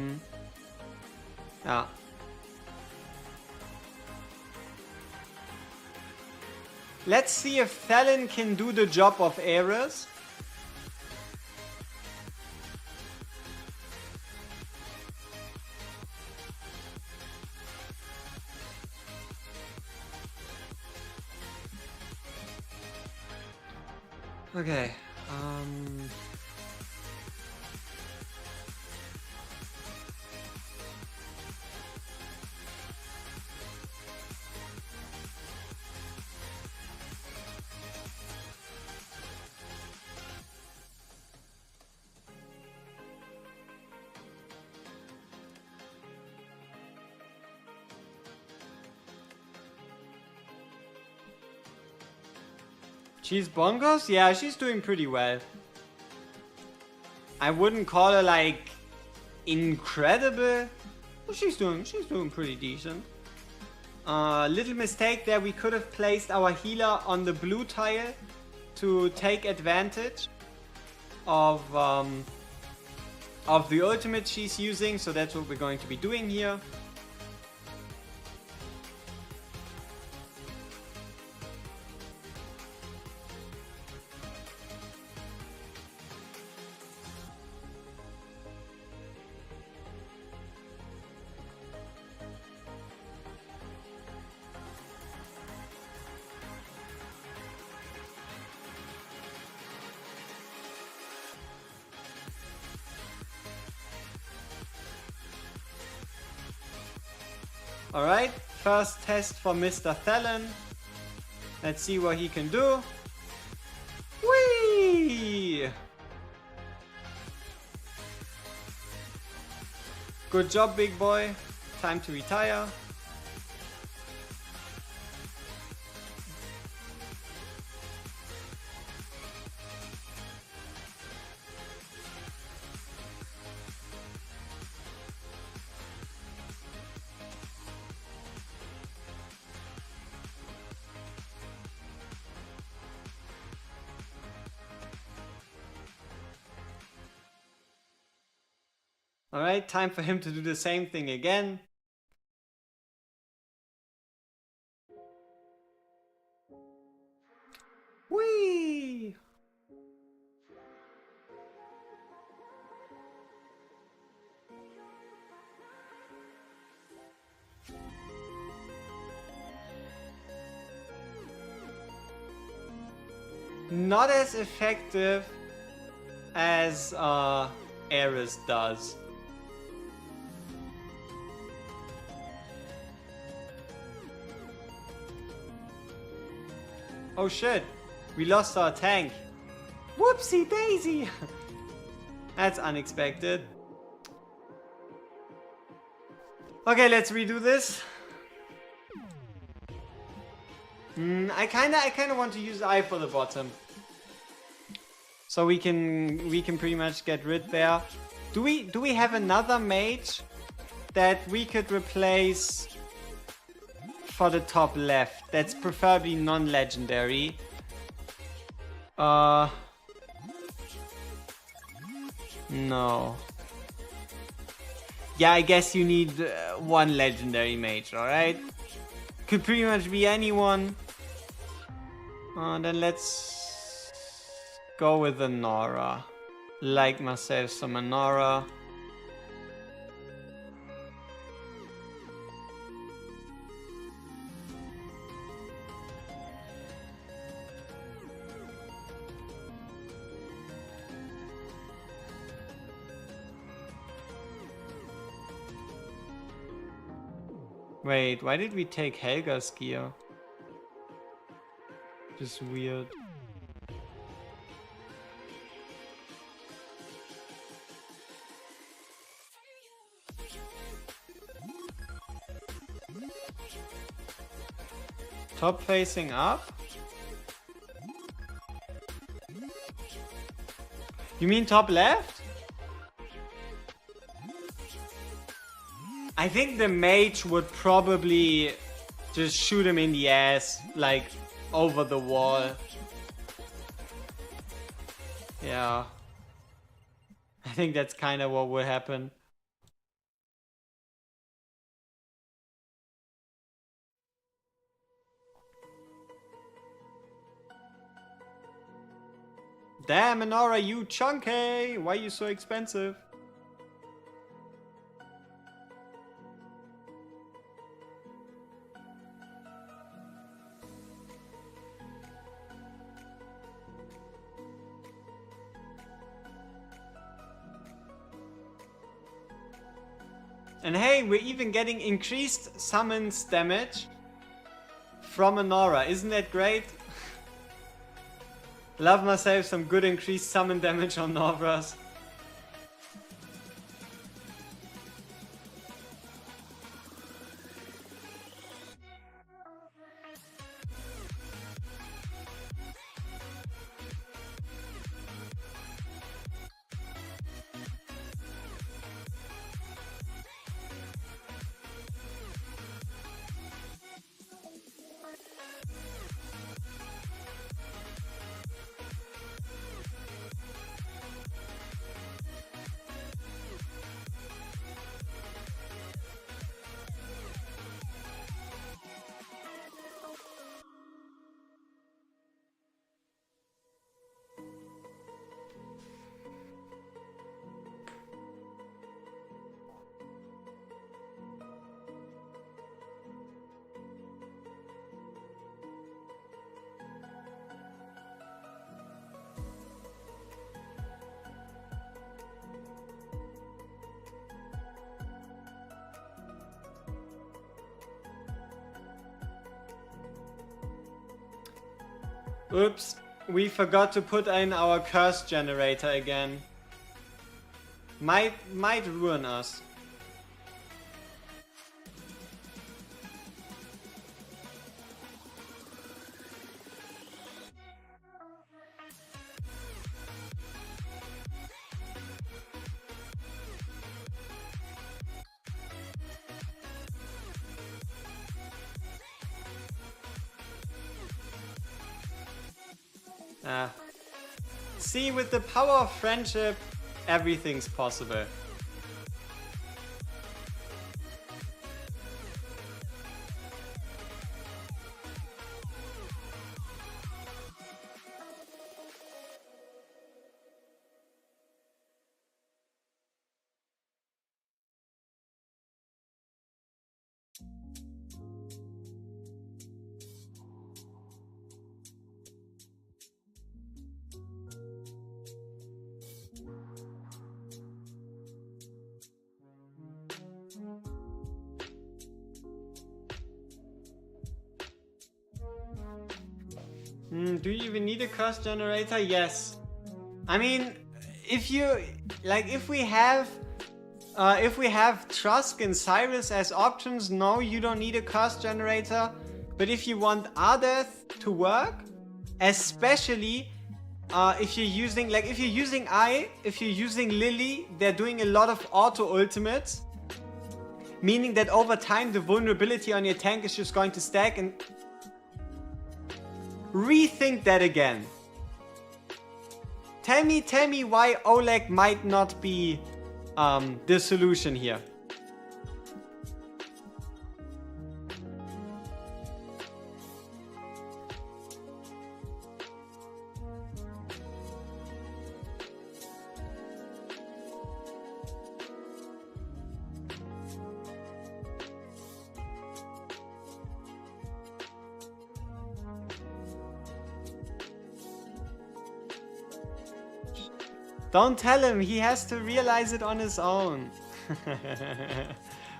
Let's see if Thelen can do the job of Ares. Okay. She's bongos? Yeah, she's doing pretty well. I wouldn't call her like incredible. But she's doing pretty decent. Little mistake there, we could have placed our healer on the blue tile to take advantage of the ultimate she's using, so that's what we're going to be doing here. Alright, first test for Mr. Thelen. Let's see what he can do. Whee! Good job, big boy. Time to retire. Alright, time for him to do the same thing again. Whee! Not as effective as Ares does. Oh shit, we lost our tank. Whoopsie daisy. That's unexpected. Okay, let's redo this. I kinda want to use Eye for the bottom. So we can pretty much get rid there. Do we have another mage that we could replace for the top left? That's preferably non-legendary. No. Yeah, I guess you need one legendary mage, alright? Could pretty much be anyone. Then let's go with a Nora. Like myself some Nora. Wait, why did we take Helga's gear? Just weird. Top facing up? You mean top left? I think the mage would probably just shoot him in the ass, like over the wall. Yeah. I think that's kind of what would happen. Damn, Minora, you chunky! Why are you so expensive? And hey, we're even getting increased summons damage from Minora. Isn't that great? Love myself some good increased summon damage on Norvras. Oops, we forgot to put in our curse generator again. Might ruin us. See, with the power of friendship, everything's possible. Do you even need a curse generator? Yes. I mean, if you like, if we have Trusk and Cyrus as options, no, you don't need a curse generator. But if you want Ardeth to work, especially if you're using Lily, they're doing a lot of auto ultimates, meaning that over time the vulnerability on your tank is just going to stack. And rethink that again. Tell me why Oleg might not be the solution here. Don't tell him, he has to realize it on his own.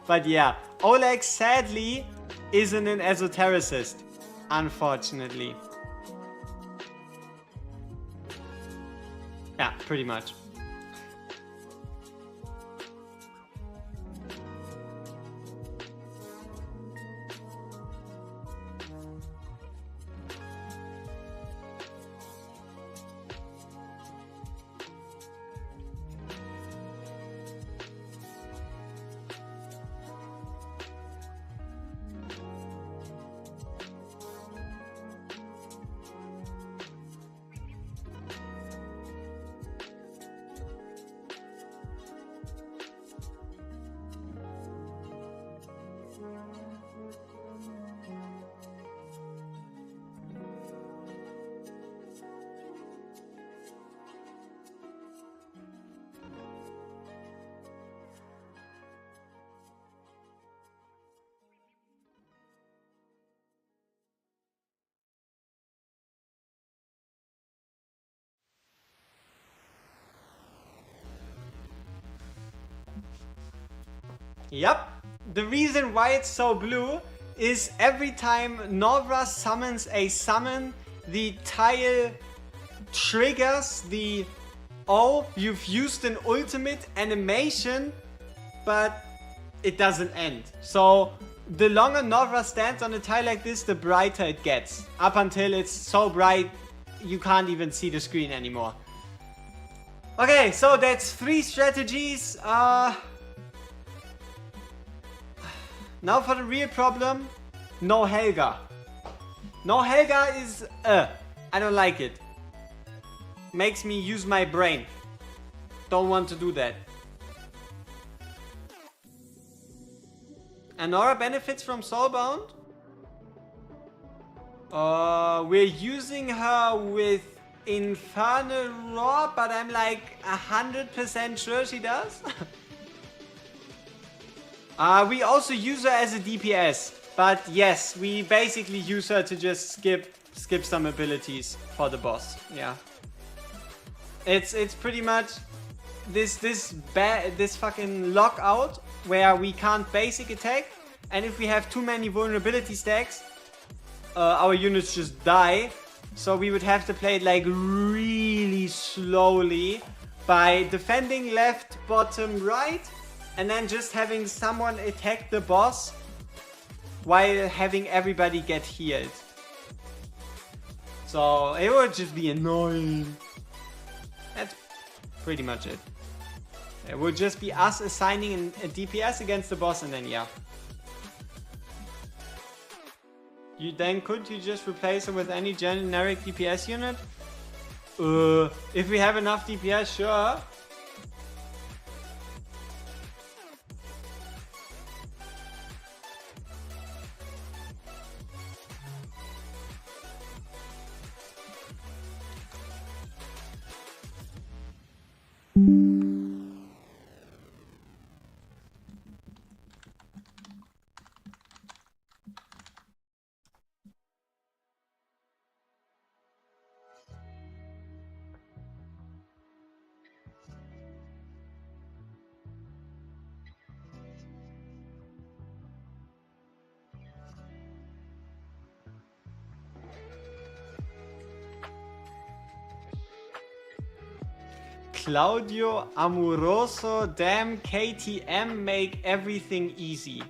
But yeah, Oleg sadly isn't an esotericist, unfortunately. Yeah, pretty much. Yep. The reason why it's so blue is every time Novra summons a summon, the tile triggers the, oh, you've used an ultimate animation, but it doesn't end. So the longer Novra stands on a tile like this, the brighter it gets. Up until it's so bright, you can't even see the screen anymore. Okay, so that's 3 strategies. Now for the real problem. No-Helga. No-Helga is, I don't like it. Makes me use my brain. Don't want to do that. Anora benefits from Soulbound. We're using her with Infernal Roar, but I'm like 100% sure she does. We also use her as a DPS, but yes, we basically use her to just skip some abilities for the boss. Yeah, it's pretty much this fucking lockout where we can't basic attack, and if we have too many vulnerability stacks, our units just die. So we would have to play it like really slowly by defending left, bottom, right, and then just having someone attack the boss while having everybody get healed. So it would just be annoying. That's pretty much it. It would just be us assigning a DPS against the boss, and then yeah. Could you just replace it with any generic DPS unit? If we have enough DPS, sure. Claudio Amoroso, damn KTM, make everything easy.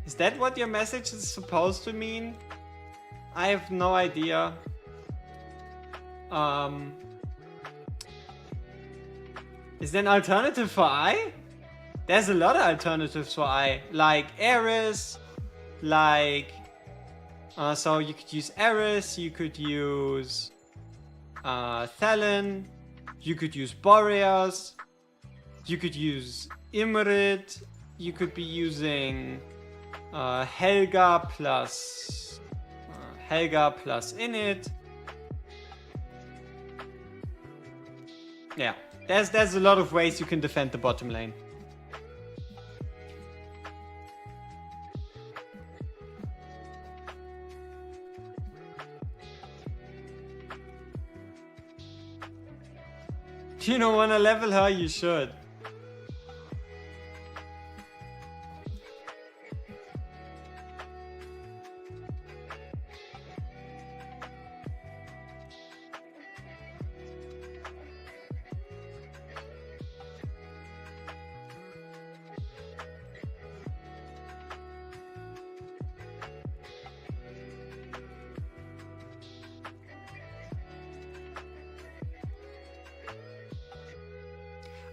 Is that what your message is supposed to mean? I have no idea. Is there an alternative for I? There's a lot of alternatives for I. Like Eris, like... so you could use Eris, you could use... Thelen, you could use Boreas, you could use Imrit, you could be using Helga plus Init. Yeah, there's a lot of ways you can defend the bottom lane. If you don't want to level her, you should.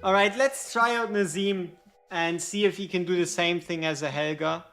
Alright, let's try out Nazim and see if he can do the same thing as a Helga.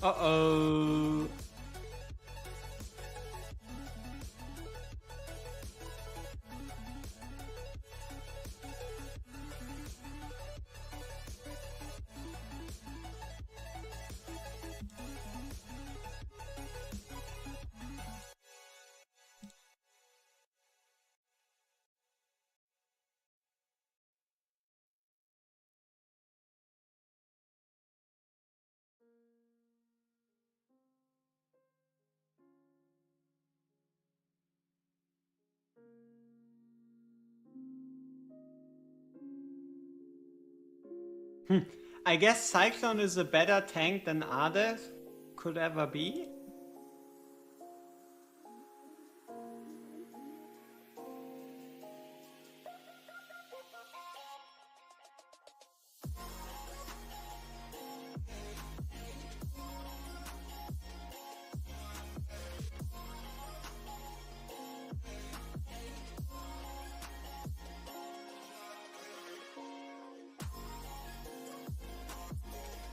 Uh-oh. I guess Cyclone is a better tank than Adev could ever be.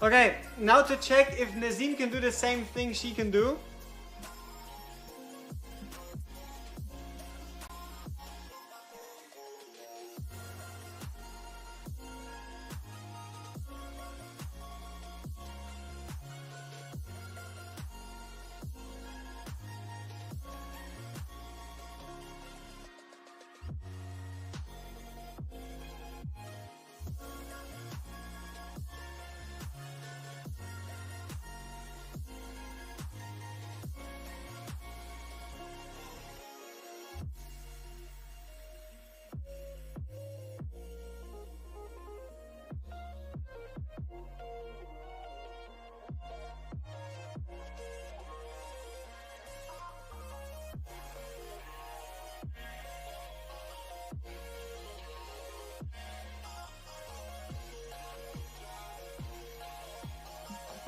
Okay, now to check if Nazim can do the same thing she can do.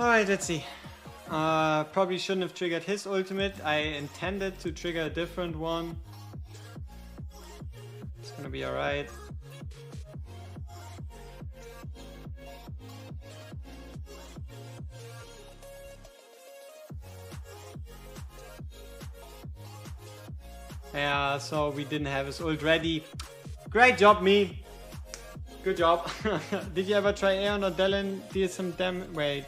Alright, let's see. Probably shouldn't have triggered his ultimate. I intended to trigger a different one. It's gonna be alright. Yeah, so we didn't have his ult ready. Great job, me. Good job. Did you ever try Aeon or Delen? Did some damage? Wait.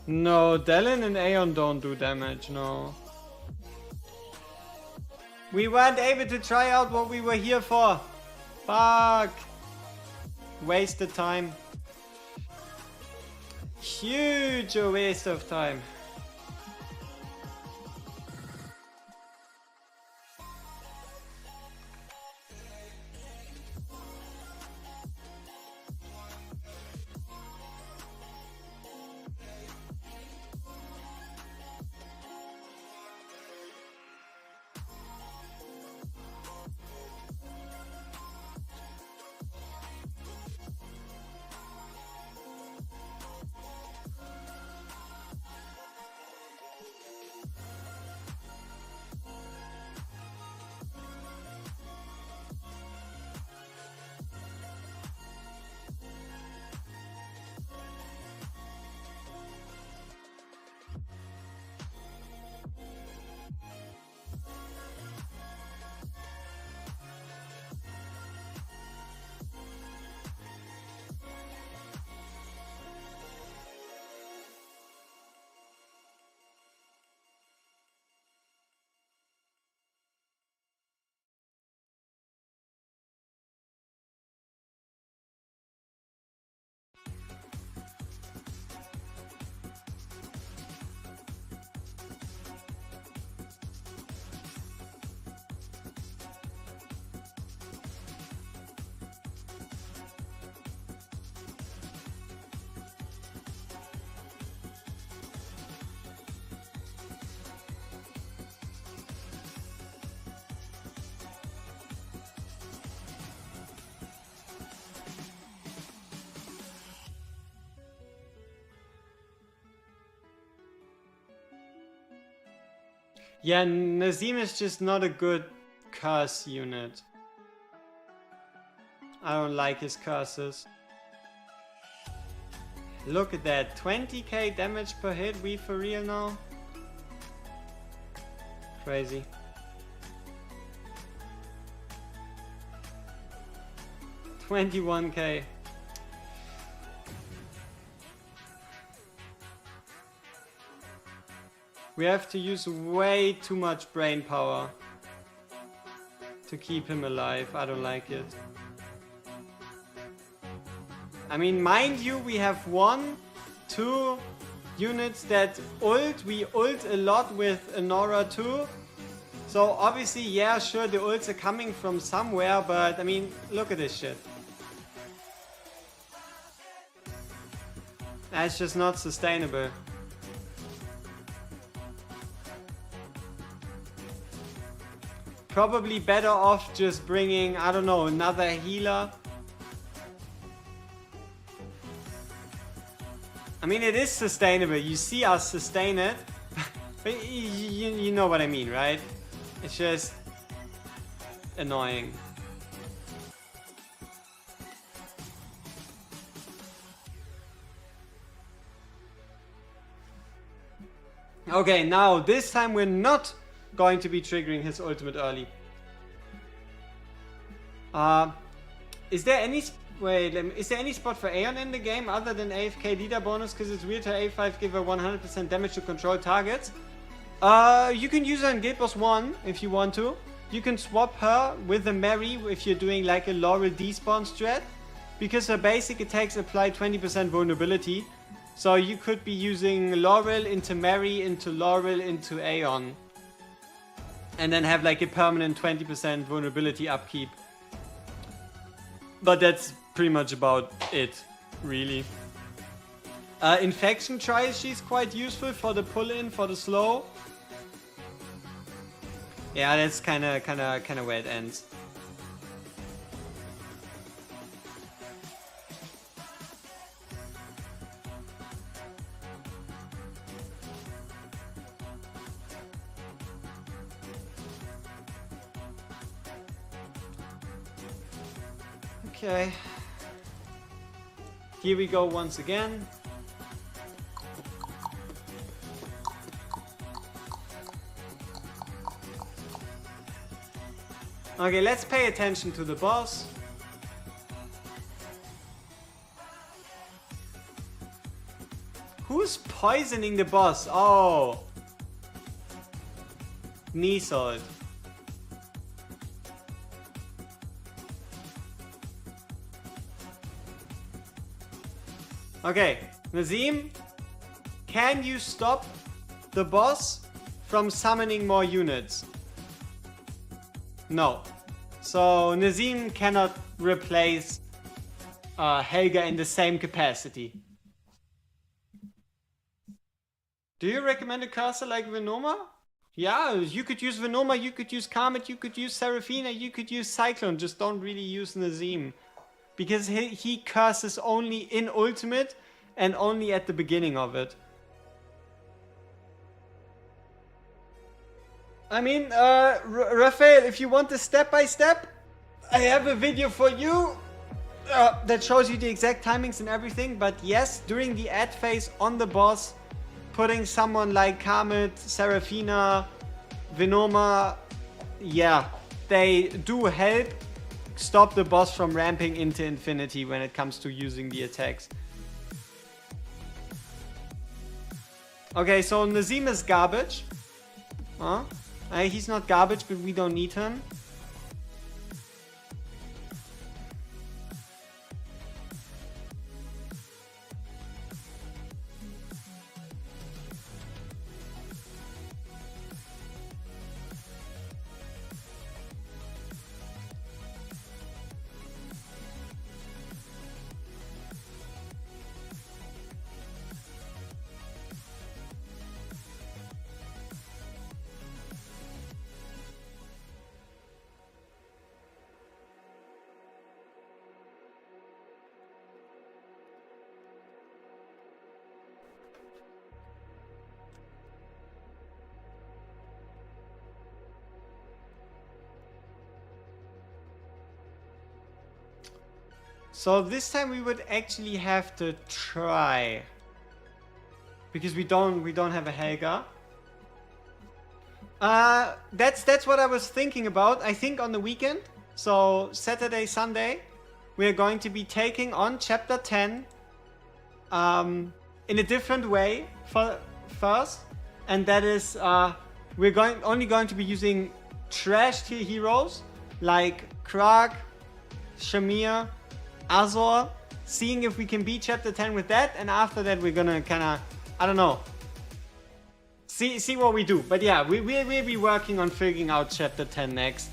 No, Delen and Aeon don't do damage, no. We weren't able to try out what we were here for. Fuck. Wasted time. Huge waste of time. Yeah, Nazim is just not a good curse unit. I don't like his curses. Look at that, 20k damage per hit, we for real now? Crazy. $21k. We have to use way too much brain power to keep him alive. I don't like it. I mean, mind you, we have 1, 2 units that ult. We ult a lot with Nora too. So obviously, yeah, sure, the ults are coming from somewhere, but I mean, look at this shit. That's just not sustainable. Probably better off just bringing, I don't know, another healer. I mean, it is sustainable. You see us sustain it. But you know what I mean, right? It's just annoying. Okay, now this time we're not going to be triggering his ultimate early. Is there any is there any spot for Aeon in the game other than AFK leader bonus? Because it's weird to A5 give her 100% damage to control targets. You can use her in Guild Boss 1 if you want to. You can swap her with a Mary if you're doing like a Laurel Despawn strat, because her basic attacks apply 20% vulnerability. So you could be using Laurel into Mary into Laurel into Aeon, and then have like a permanent 20% vulnerability upkeep. But that's pretty much about it, really. Infection Trial, she's quite useful for the pull-in, for the slow. Yeah, that's kind of where it ends. Okay. Here we go once again. Okay, let's pay attention to the boss. Who's poisoning the boss? Oh. Knee salt. Okay, Nazim, can you stop the boss from summoning more units? No. So Nazim cannot replace Helga in the same capacity. Do you recommend a cursor like Venoma? Yeah, you could use Venoma, you could use Comet, you could use Seraphina, you could use Cyclone. Just don't really use Nazim. Because he curses only in ultimate and only at the beginning of it. I mean, Raphael, if you want the step-by-step, I have a video for you that shows you the exact timings and everything. But yes, during the ad phase on the boss, putting someone like Comet, Seraphina, Venoma, yeah, they do help stop the boss from ramping into infinity when it comes to using the attacks. Okay, so Nazim is garbage. Huh? He's not garbage, but we don't need him. So this time we would actually have to try. Because we don't have a Helga. That's what I was thinking about. I think on the weekend, so Saturday, Sunday, we're going to be taking on chapter 10 in a different way first, and that is we're only going to be using trash tier heroes like Krag, Shamir, Azor, seeing if we can beat chapter 10 with that, and after that we're gonna kinda, I don't know, see what we do. But yeah, we'll be working on figuring out chapter 10 next.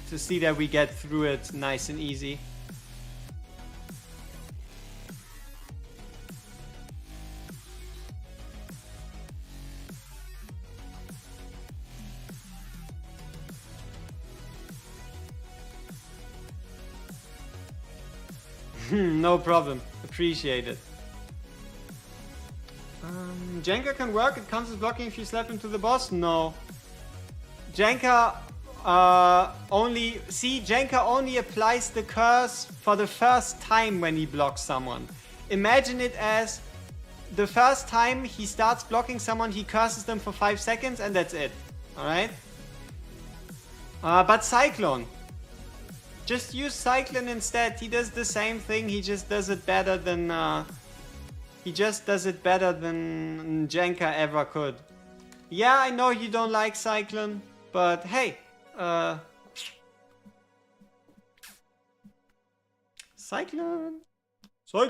To see that we get through it nice and easy. No problem. Appreciate it. Jenka can work. It counts as blocking if you slap into the boss. No. Jenka Jenka only applies the curse for the first time when he blocks someone. Imagine it as the first time he starts blocking someone, he curses them for 5 seconds and that's it. Alright? But Cyclone. Just use Cyclone instead. He does the same thing, he just does it better than Jenka ever could. Yeah, I know you don't like Cyclone, but hey, Cyclone. So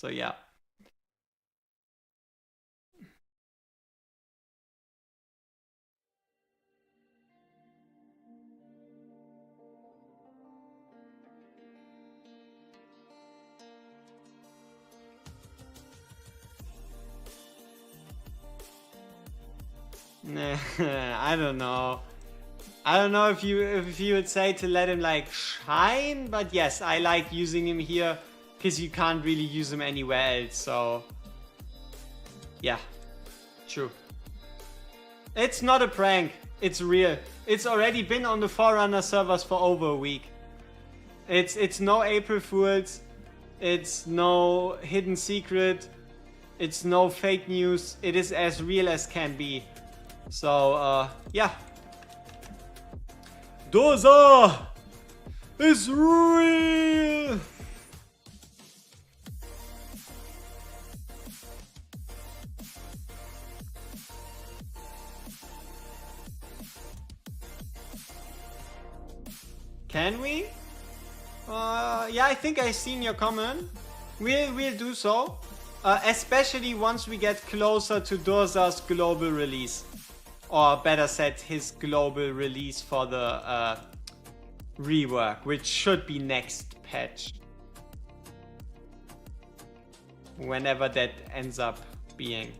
yeah. Nah, I don't know. I don't know if you would say to let him like shine, but yes, I like using him here because you can't really use him anywhere else. So yeah, true. It's not a prank. It's real. It's already been on the Forerunner servers for over a week. It's no April Fools. It's no hidden secret. It's no fake news. It is as real as can be. So, yeah. Doza is real! Can we? Yeah, I think I've seen your comment. We'll do so. Especially once we get closer to Doza's global release. Or better said, his global release for the rework, which should be next patch. Whenever that ends up being.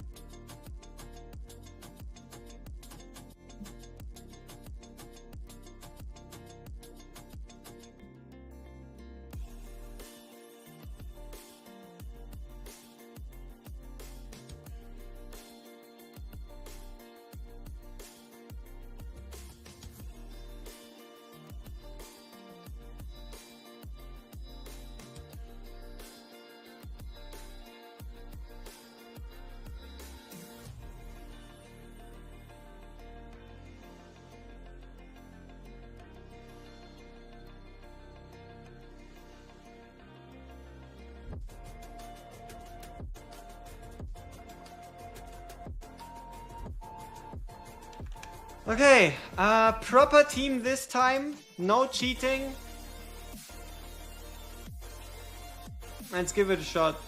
Okay, proper team this time, no cheating. Let's give it a shot.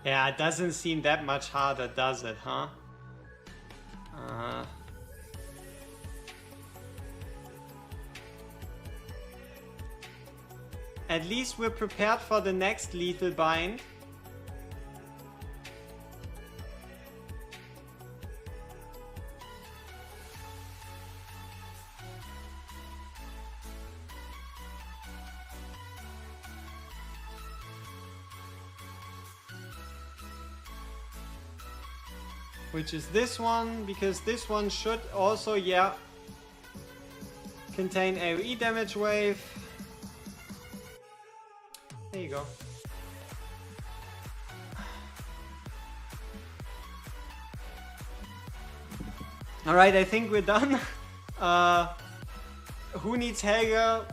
Yeah, it doesn't seem that much harder, does it, huh? At least we're prepared for the next lethal bind. Which is this one, because this one should also, yeah, contain AoE damage wave. There you go. Alright, I think we're done. Who needs Helga?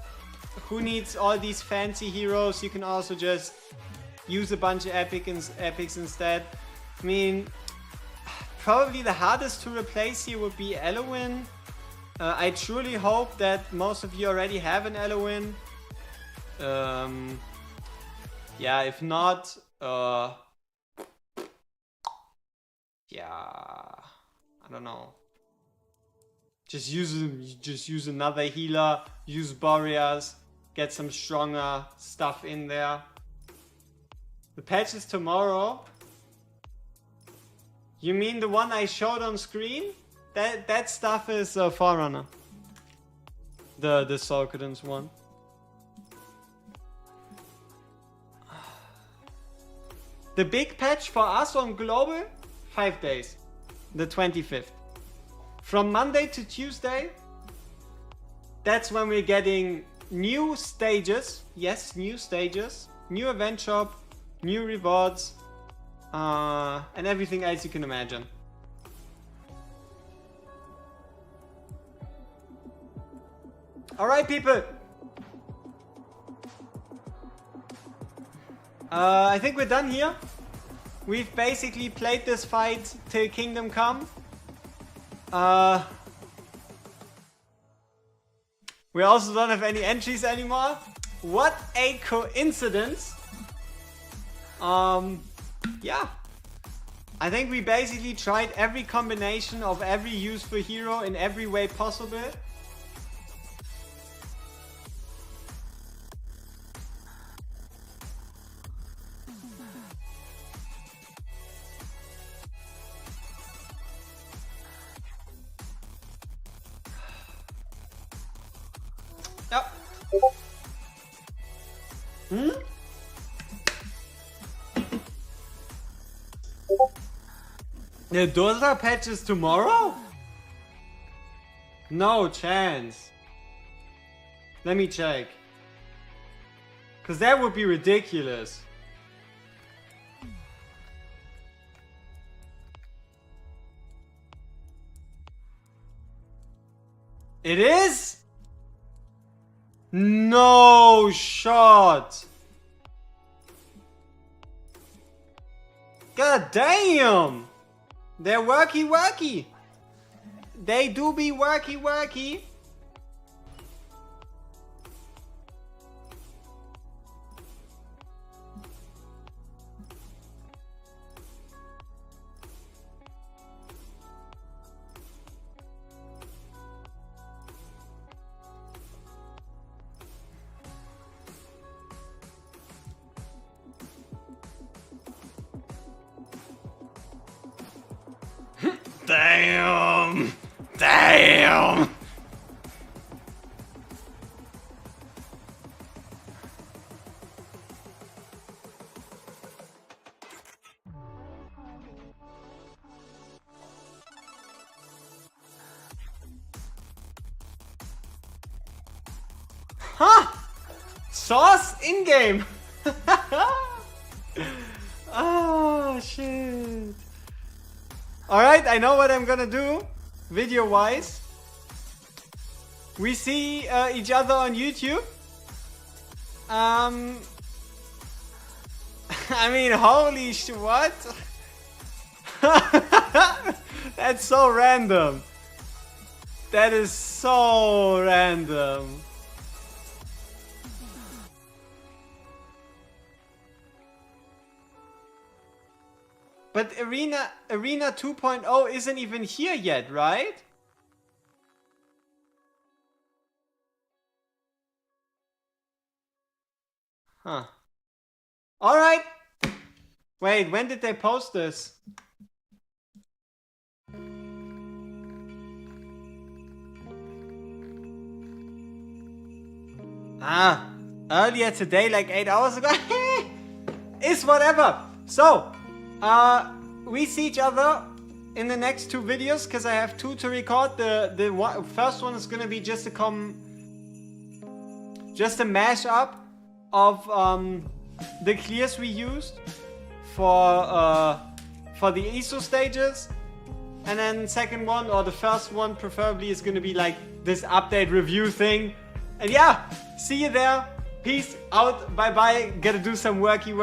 Who needs all these fancy heroes? You can also just use a bunch of epics instead. I mean, probably the hardest to replace here would be Elowen. I truly hope that most of you already have an Elowen. Yeah, if not, yeah, I don't know. Just use another healer, use Boreas, get some stronger stuff in there. The patch is tomorrow. You mean the one I showed on screen? That stuff is Forerunner. The Soul Cadence one. The big patch for us on global, 5 days. The 25th. From Monday to Tuesday, that's when we're getting new stages. Yes, new stages. New event shop, new rewards, and everything else you can imagine. Alright, people. I think we're done here. We've basically played this fight till Kingdom Come. We also don't have any entries anymore. What a coincidence. Yeah. I think we basically tried every combination of every useful hero in every way possible. Yep. The Dosa patch is tomorrow? No chance. Let me check. Cause that would be ridiculous. It is? No shot. God damn. They're worky. They do be worky. Damn! Damn! Huh! Sauce in-game! Oh, shit. Alright, I know what I'm gonna do, video-wise. We see each other on YouTube. I mean, holy sh... what? That's so random. That is so random. But Arena 2.0 isn't even here yet, right? Huh. Alright. Wait, when did they post this? Ah, earlier today, like 8 hours ago. Is whatever. So, we see each other in the next 2 videos, because I have 2 to record. The first one is gonna be just a mashup of the clears we used for the ESO stages, and then second one, or the first one preferably, is gonna be like this update review thing. And yeah, see you there. Peace out. Bye bye. Gotta do some worky.